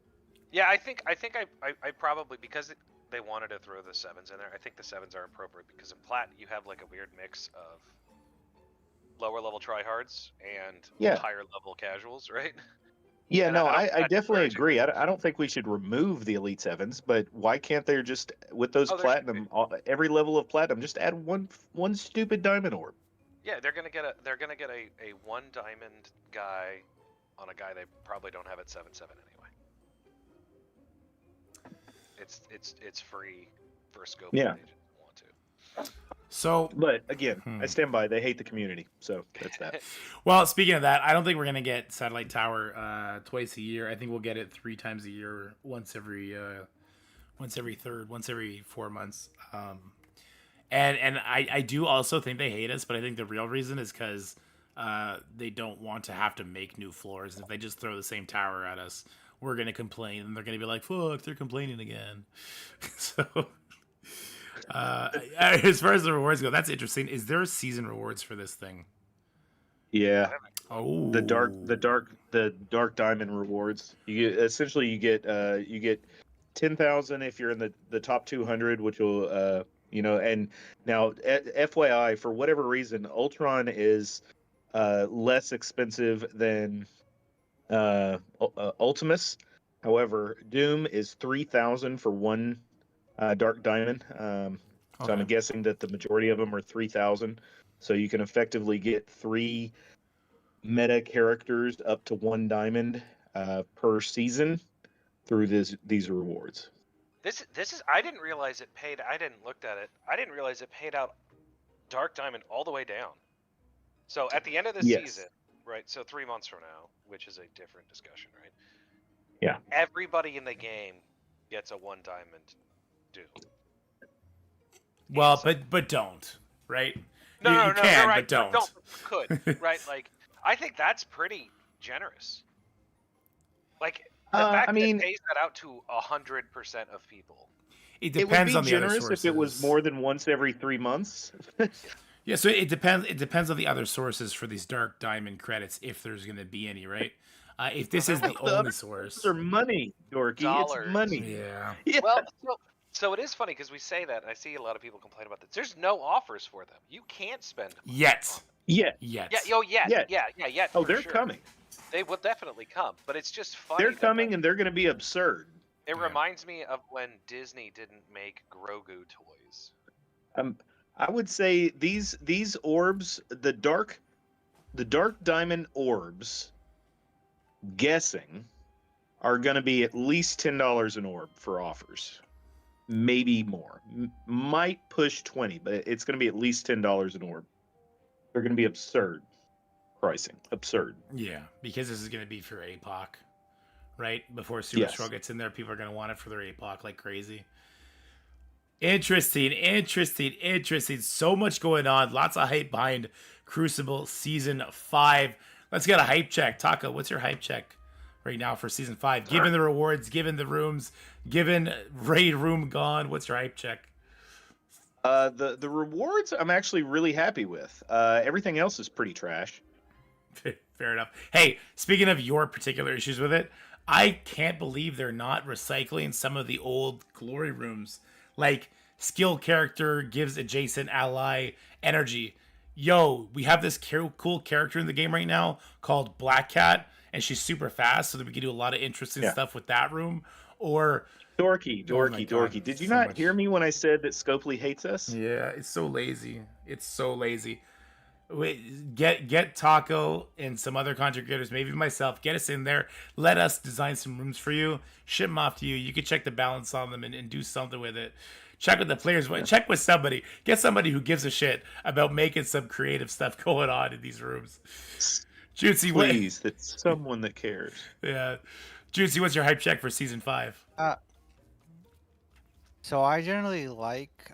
Yeah, I think I probably because they wanted to throw the 7s in there. I think the 7s are appropriate because in Plat you have like a weird mix of lower level tryhards and Yeah. higher level casuals, right? Yeah, And no, I don't I think that's definitely encouraging. agree. I don't think we should remove the Elite Sevens, but why can't they just, with those Oh, there should platinum, every level of platinum, just add one stupid diamond orb? Yeah, they're gonna get a 1 diamond guy on a guy they probably don't have at 7/7 anyway. It's free for scope. Yeah. If they just want to. So, But again, I stand by. They hate the community, so that's that. well, speaking of that, I don't think we're gonna get Satellite Tower twice a year. I think we'll get it 3 times a year, once every 4 months. And I do also think they hate us, but I think the real reason is because they don't want to have to make new floors. If they just throw the same tower at us, we're gonna complain, and they're gonna be like, "Fuck, they're complaining again." So. As far as the rewards go, that's interesting. Is there season rewards for this thing? Yeah, Oh, the dark diamond rewards. You get you get 10,000 if you're in the top 200, which will and now FYI, for whatever reason, Ultron is less expensive than Ultimus. However, Doom is 3,000 for one dark diamond. So I'm Okay. guessing that the majority of them are 3,000. So you can effectively get 3 meta characters up to 1 diamond per season through these rewards. This is I didn't realize it paid. I didn't looked at it. I didn't realize it paid out Dark Diamond all the way down. So at the end of the Yes. season, right? So 3 months from now, which is a different discussion, right? Yeah. Everybody in the game gets a 1 diamond due. Well, So- but don't, right? No, you, no, you no, can, no, right? but don't. No, could, right? Like, I think that's pretty generous. Like the fact I mean, that it pays that out to 100% of people. It it would depends be on the other generous sources. if it was more than once every 3 months. Yeah, so it depends. It depends on the other sources for these dark diamond credits, if there's going to be any, right? If this is the The only other source, Those are money, Dorky. Dollars. It's money. yeah. Yeah. Well, so it is funny because we say that, and I see a lot of people complain about this. There's no offers for them. You can't spend money Yet, on them. Yeah. yet. Yeah. Oh, for they're sure. coming. They will definitely come, but it's just funny. They're that, coming, like, and they're going to be absurd. it Yeah. reminds me of when Disney didn't make Grogu toys. I would say these orbs, the dark diamond orbs, guessing, are going to be at least $10 an orb for offers, maybe more. Might push 20, but it's going to be at least $10 an orb. They're going to be absurd pricing, absurd. Yeah, because this is going to be for APOC, right? Before Super Yes. Strong gets in there, people are going to want it for their APOC like crazy. Interesting. So much going on. Lots of hype behind Crucible Season 5. Let's get a hype check. Taka, what's your hype check right now for Season 5? Given the rewards, given the rooms, given raid room gone, what's your hype check? The rewards I'm actually really happy with. Everything else is pretty trash. Fair enough. Hey, speaking of your particular issues with it, I can't believe they're not recycling some of the old glory rooms. Like, skill character gives adjacent ally energy. Yo, we have this cool character in the game right now called Black Cat, and she's super fast, so that we can do a lot of interesting stuff with that room. Or Dorky. Oh my God, Did you so not much. hear me when I said that Scopely hates us? yeah, it's so lazy. Wait, get Taco and some other content creators, maybe myself, get us in there. Let us design some rooms for you. Ship them off to you. You can check the balance on them and do something with it. Check with the players. Check with somebody. Get somebody who gives a shit about making some creative stuff going on in these rooms. Juicy, Please, that's someone that cares. yeah. Juicy, what's your hype check for Season 5? So I generally like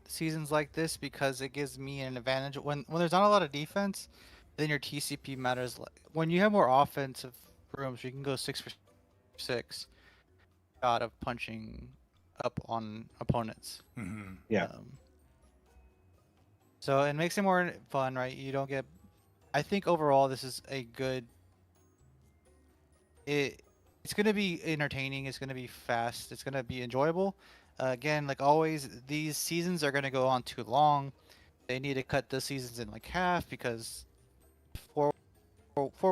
seasons like this because it gives me an advantage when there's not a lot of defense. Then your TCP matters. When you have more offensive rooms, you can go 6 for 6 out of punching up on opponents. Mm-hmm. Yeah. So it makes it more fun, right? You don't get. I think overall this is a good. It's gonna be entertaining. It's gonna be fast. It's gonna be enjoyable. Again, like always, these seasons are gonna go on too long. They need to cut the seasons in like half because 4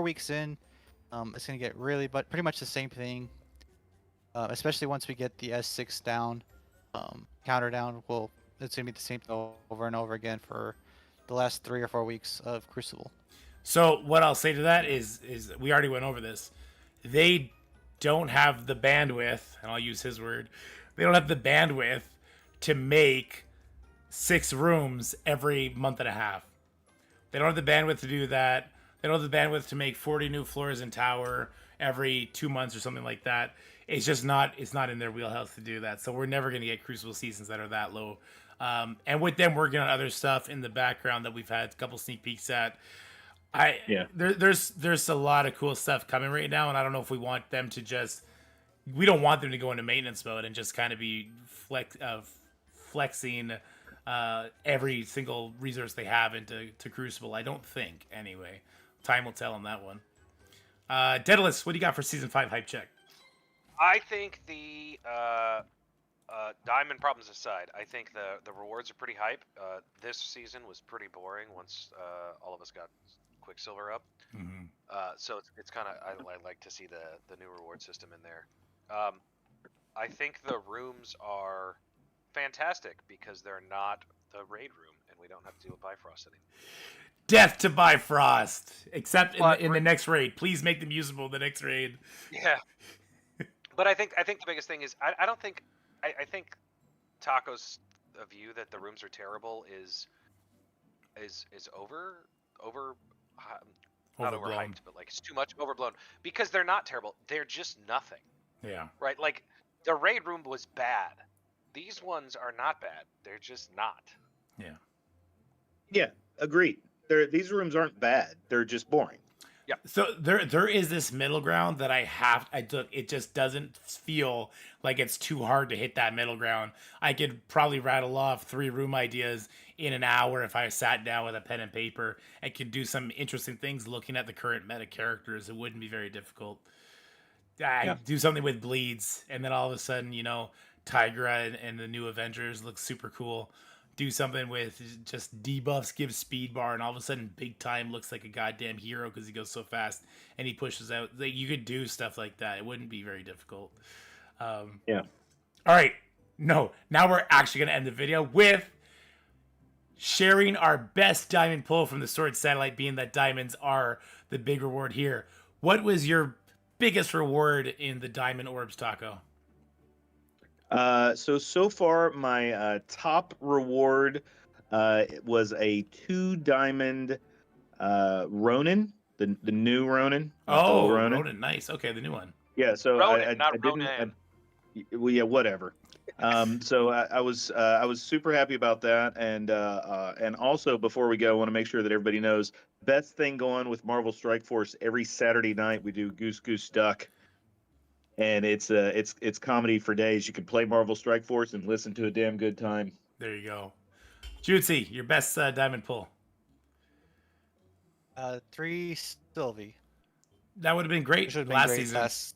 weeks in, it's gonna get really, but pretty much the same thing. Especially once we get the S6 down, counter down. Well, it's gonna be the same thing over and over again for the last 3 or 4 weeks of Crucible. So what I'll say to that is we already went over this. They don't have the bandwidth, and I'll use his word. They don't have the bandwidth to make 6 rooms every month and a half. They don't have the bandwidth to do that. They don't have the bandwidth to make 40 new floors in tower every 2 months or something like that. It's just not. It's not in their wheelhouse to do that. So we're never going to get Crucible seasons that are that low. And with them working on other stuff in the background that we've had a couple sneak peeks at, there's a lot of cool stuff coming right now, and I don't know if we want them to just. We don't want them to go into maintenance mode and just kind of be flexing every single resource they have into Crucible. I don't think, anyway. Time will tell on that one. Daedalus, what do you got for Season 5 hype check? I think the diamond problems aside, I think the rewards are pretty hype. This season was pretty boring once all of us got Quicksilver up. Mm-hmm. So it's kind of I like to see the new reward system in there. I think the rooms are fantastic because they're not the raid room, and we don't have to deal with Bifrost anymore. Death to Bifrost, except But in the next raid. Please make them usable in the next raid. Yeah. But I think the biggest thing is I don't think I think Taco's view that the rooms are terrible is is over not Overblown. overhyped, but like it's too much overblown because they're not terrible. They're just nothing, Yeah. right? Like the raid room was bad. These ones are not bad. They're just not. Yeah. Yeah, agreed. These rooms aren't bad. They're just boring. So there is this middle ground that I took. It just doesn't feel like it's too hard to hit that middle ground. I could probably rattle off 3 room ideas in an hour if I sat down with a pen and paper and could do some interesting things looking at the current meta characters. It wouldn't be very difficult. I do something with bleeds, and then all of a sudden, Tigra and the new Avengers look super cool. Do something with just debuffs, give speed bar, and all of a sudden Big Time looks like a goddamn hero because he goes so fast and he pushes out. Like, you could do stuff like that. It wouldn't be very difficult. Yeah. All right. No. Now we're actually going to end the video with sharing our best diamond pull from the Sword Satellite, being that diamonds are the big reward here. What was your biggest reward in the diamond orbs, Taco? So far, my top reward was a 2 diamond Ronin, the new Ronin. not the old Oh, Ronin. Nice. Okay, the new one. Yeah. So Ronin, not I didn't. Ronan. Well, yeah, whatever. So I was super happy about that, and also before we go, I want to make sure that everybody knows best thing going with Marvel Strike Force. Every Saturday night we do Goose Goose Duck. And it's comedy for days. You can play Marvel Strike Force and listen to a damn good time. There you go. Jutsi, your best diamond pull. 3 Sylvie. That would have been great Which would have been last great season. last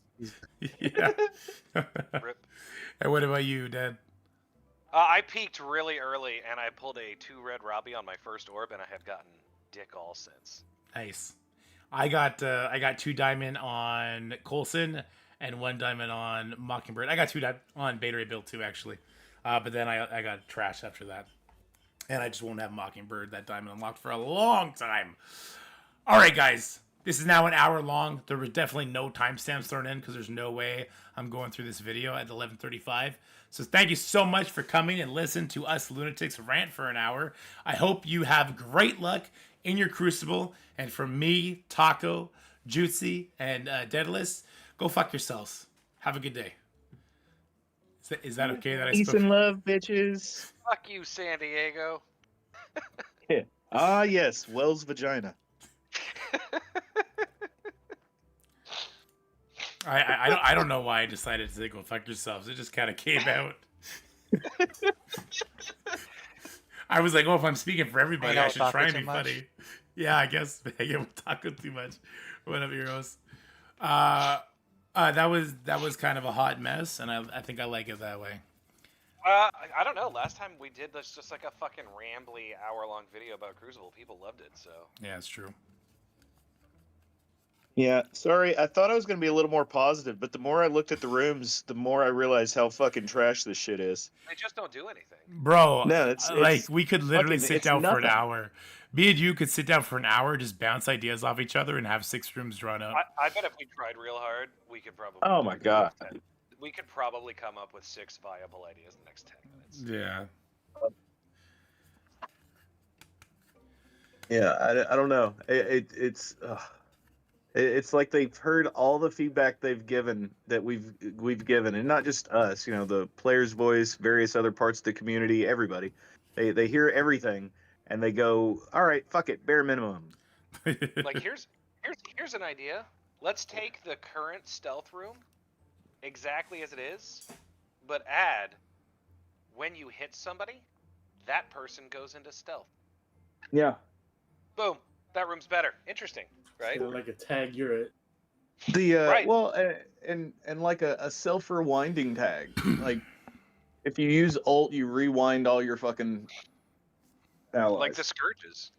Yeah. Rip. And what about you, Dan? I peaked really early, and I pulled a 2 red Robbie on my first orb, and I have gotten dick all since. Nice. I got 2 diamond on Coulson and 1 diamond on Mockingbird. I got 2 diamond on Beta Ray Build 2, actually. But then I got trashed after that. And I just won't have Mockingbird, that diamond, unlocked for a long time. All right, guys. This is now an hour long. There were definitely no timestamps thrown in because there's no way I'm going through this video at 11:35. So thank you so much for coming and listening to us lunatics rant for an hour. I hope you have great luck in your Crucible. And from me, Taco, Jutsi, and Daedalus, go fuck yourselves. Have a good day. Is that okay that I Peace spoke? and love, bitches. Fuck you, San Diego. Yeah. Ah, yes, Wells vagina. I don't know why I decided to say go fuck yourselves. It just kind of came out. I was like, oh, if I'm speaking for everybody, I should try and be funny. Yeah, I guess we're talking too much. Whatever, heroes. That was kind of a hot mess, and I think I like it that way. I don't know. Last time we did this just like a fucking rambly hour-long video about Crucible. People loved it, so. Yeah, it's true. Yeah, sorry. I thought I was going to be a little more positive, but the more I looked at the rooms, the more I realized how fucking trash this shit is. They just don't do anything. Bro, No, it's like we could literally sit it's down for an nothing. hour. Me and you could sit down for an hour, just bounce ideas off each other, and have 6 rooms drawn up. I bet if we tried real hard, we could probably. Oh my god. We could probably come up with 6 viable ideas in the next 10 minutes. Yeah. Yeah, I don't know. It's like they've heard all the feedback they've given that we've given, and not just us. You know, the player's voice, various other parts of the community, everybody. They hear everything, and they go, "All right, fuck it, bare minimum." Like here's an idea. Let's take the current stealth room exactly as it is, but add when you hit somebody, that person goes into stealth. Yeah. Boom. That room's better. Interesting, right? So like a tag, you're it. The Right. well, and like a self rewinding tag. Like if you use Alt, you rewind all your fucking allies. Like the Scourges.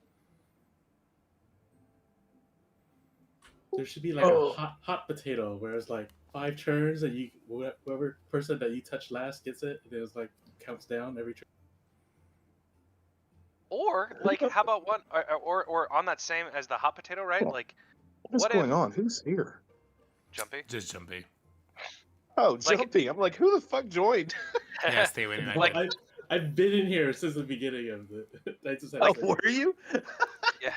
There should be like Oh. a hot potato where it's like 5 turns and you whoever person that you touch last gets it. And it's like counts down every turn. Or like, how about one or on that same as the hot potato, right? Oh. Like What's what going if- on? Who's here? Jumpy. Just jumpy. Oh, Like- Jumpy. I'm like, who the fuck joined? Yeah, stay away. Like- I've been in here since the beginning of the. I just had Oh, to say were you? Yeah.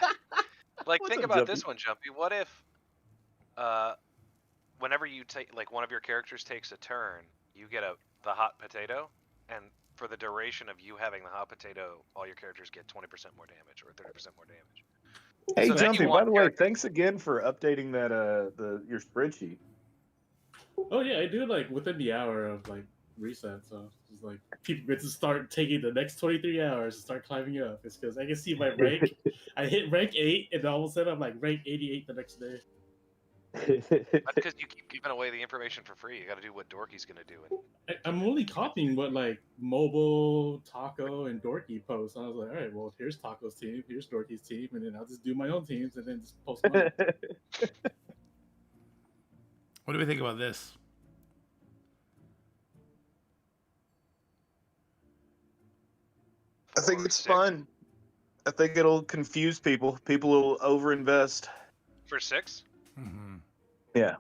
Like, What's think up, about this Jumpy? one, Jumpy. What if, whenever you take, like, one of your characters takes a turn, you get the hot potato, and for the duration of you having the hot potato, all your characters get 20% more damage or 30% more damage. Hey, So then you Jumpy. By want the way, characters. thanks again for updating that your spreadsheet. Oh yeah, I do like within the hour of like reset. So it's like people get to start taking the next 23 hours to start climbing up. It's because I can see my rank. I hit rank 8, and all of a sudden I'm like rank 88 the next day. That's because you keep giving away the information for free. You got to do what Dorky's gonna do. And I'm only copying what like Mobile, Taco, and Dorky post. I was like, all right, well, here's Taco's team, here's Dorky's team, and then I'll just do my own teams and then just post mine. What do we think about this? I think it's 6. fun. I think it'll confuse people. People will overinvest. For 6? Mm-hmm. Yeah.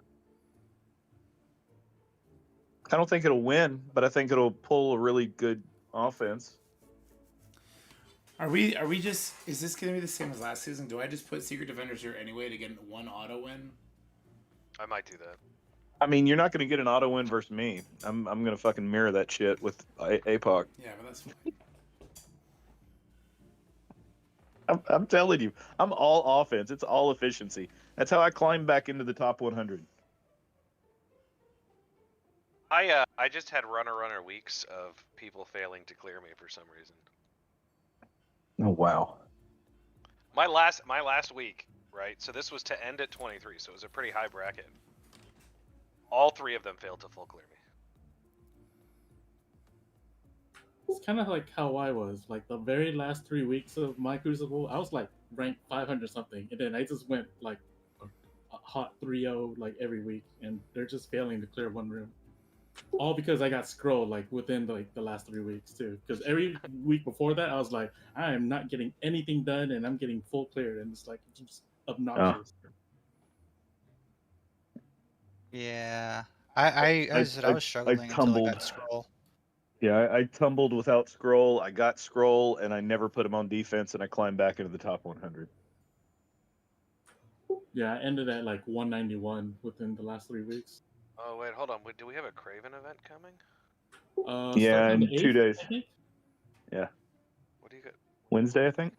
I don't think it'll win, but I think it'll pull a really good offense. Are we just? Is this gonna be the same as last season? Do I just put Secret Defenders here anyway to get one auto win? I might do that. I mean, you're not going to get an auto win versus me. I'm going to fucking mirror that shit with APOC. Yeah, but that's fine. I'm telling you, I'm all offense. It's all efficiency. That's how I climb back into the top 100. I just had runner weeks of people failing to clear me for some reason. Oh wow. My last week, right? So this was to end at 23, so it was a pretty high bracket. All 3 of them failed to full clear me. It's kind of like how I was. Like the very last 3 weeks of my Crucible, I was like ranked 500 something, and then I just went like a hot 3-0 like every week, and they're just failing to clear one room. All because I got scrolled like within like the last 3 weeks too. Because every week before that, I was like, I am not getting anything done, and I'm getting full cleared, and it's like just obnoxious. Yeah. I as I said, I was struggling until I tumbled. got scroll. Yeah, I tumbled without scroll. I got scroll, and I never put him on defense, and I climbed back into the top 100. Yeah, I ended at like 191 within the last 3 weeks. Oh wait, hold on. Do we have a Craven event coming? Yeah, Starting on in the 2 8th, days. I think. Yeah, What do you got? Wednesday, I think.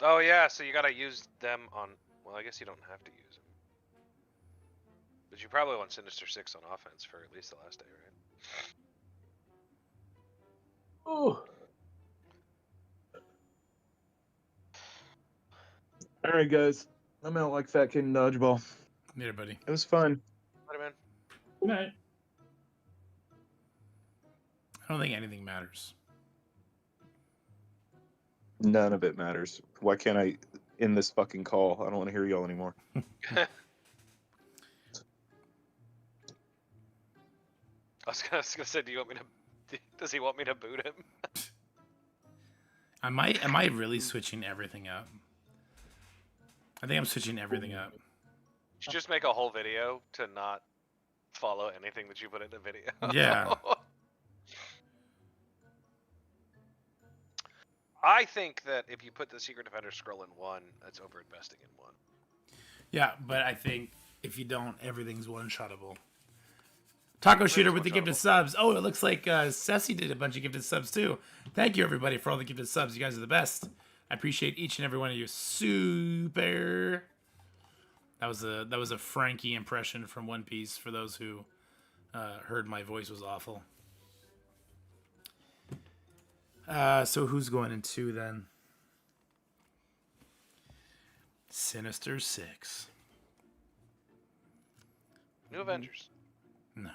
Oh yeah, so you gotta use them on. Well, I guess you don't have to use them, but you probably want Sinister 6 on offense for at least the last day, right? Oh. All right, guys. I'm out like fat kid in dodgeball. Later, buddy. It was fun. What man? Good night. I don't think anything matters. None of it matters. Why can't I end this fucking call? I don't want to hear y'all anymore. I was gonna say, do you want me to? Does he want me to boot him? Am I really switching everything up? I think I'm switching everything up. You should just make a whole video to not follow anything that you put in the video. Yeah. I think that if you put the Secret Defender scroll in 1, that's over investing in 1. Yeah, but I think if you don't, everything's one-shottable. Taco Shooter with the gifted subs. Oh, it looks like Ceci did a bunch of gifted subs too. Thank you, everybody, for all the gifted subs. You guys are the best. I appreciate each and every one of you. Super. That was a Frankie impression from One Piece for those who heard my voice was awful. So who's going in 2 then? Sinister 6. New Avengers. No.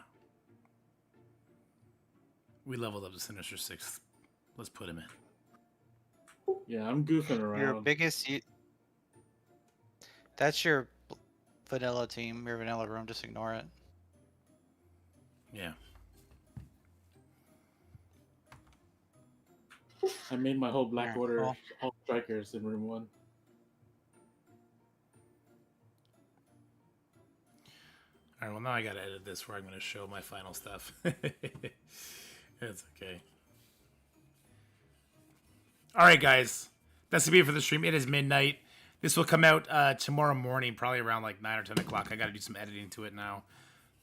We leveled up to Sinister 6. Let's put him in. Yeah, I'm goofing around. Your biggest. That's your vanilla team, your vanilla room. Just ignore it. Yeah. I made my whole Black Alright, Order, well. all strikers in room 1. All right, well, now I got to edit this where I'm going to show my final stuff. It's okay. All right, guys. That's going to be it for the stream. It is midnight. This will come out tomorrow morning, probably around like 9 or 10 o'clock. I got to do some editing to it now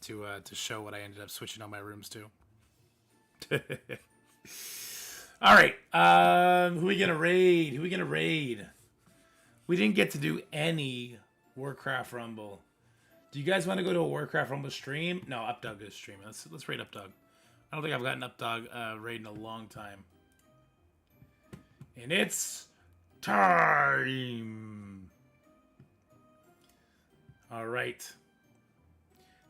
to show what I ended up switching all my rooms to. All right. Who we going to raid? We didn't get to do any Warcraft Rumble. Do you guys want to go to a Warcraft Rumble stream? No, Updog is streaming. Let's raid Updog. I don't think I've gotten Updog raid in a long time. And it's time. All right.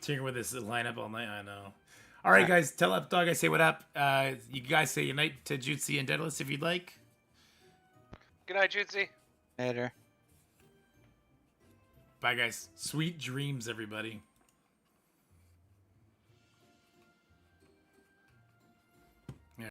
Tinkering with this lineup all night. I know. All right, guys. Tell Updog I say what up. You guys say goodnight to Jutsi and Daedalus if you'd like. Good night, Jutsi. Later. Bye, guys. Sweet dreams, everybody.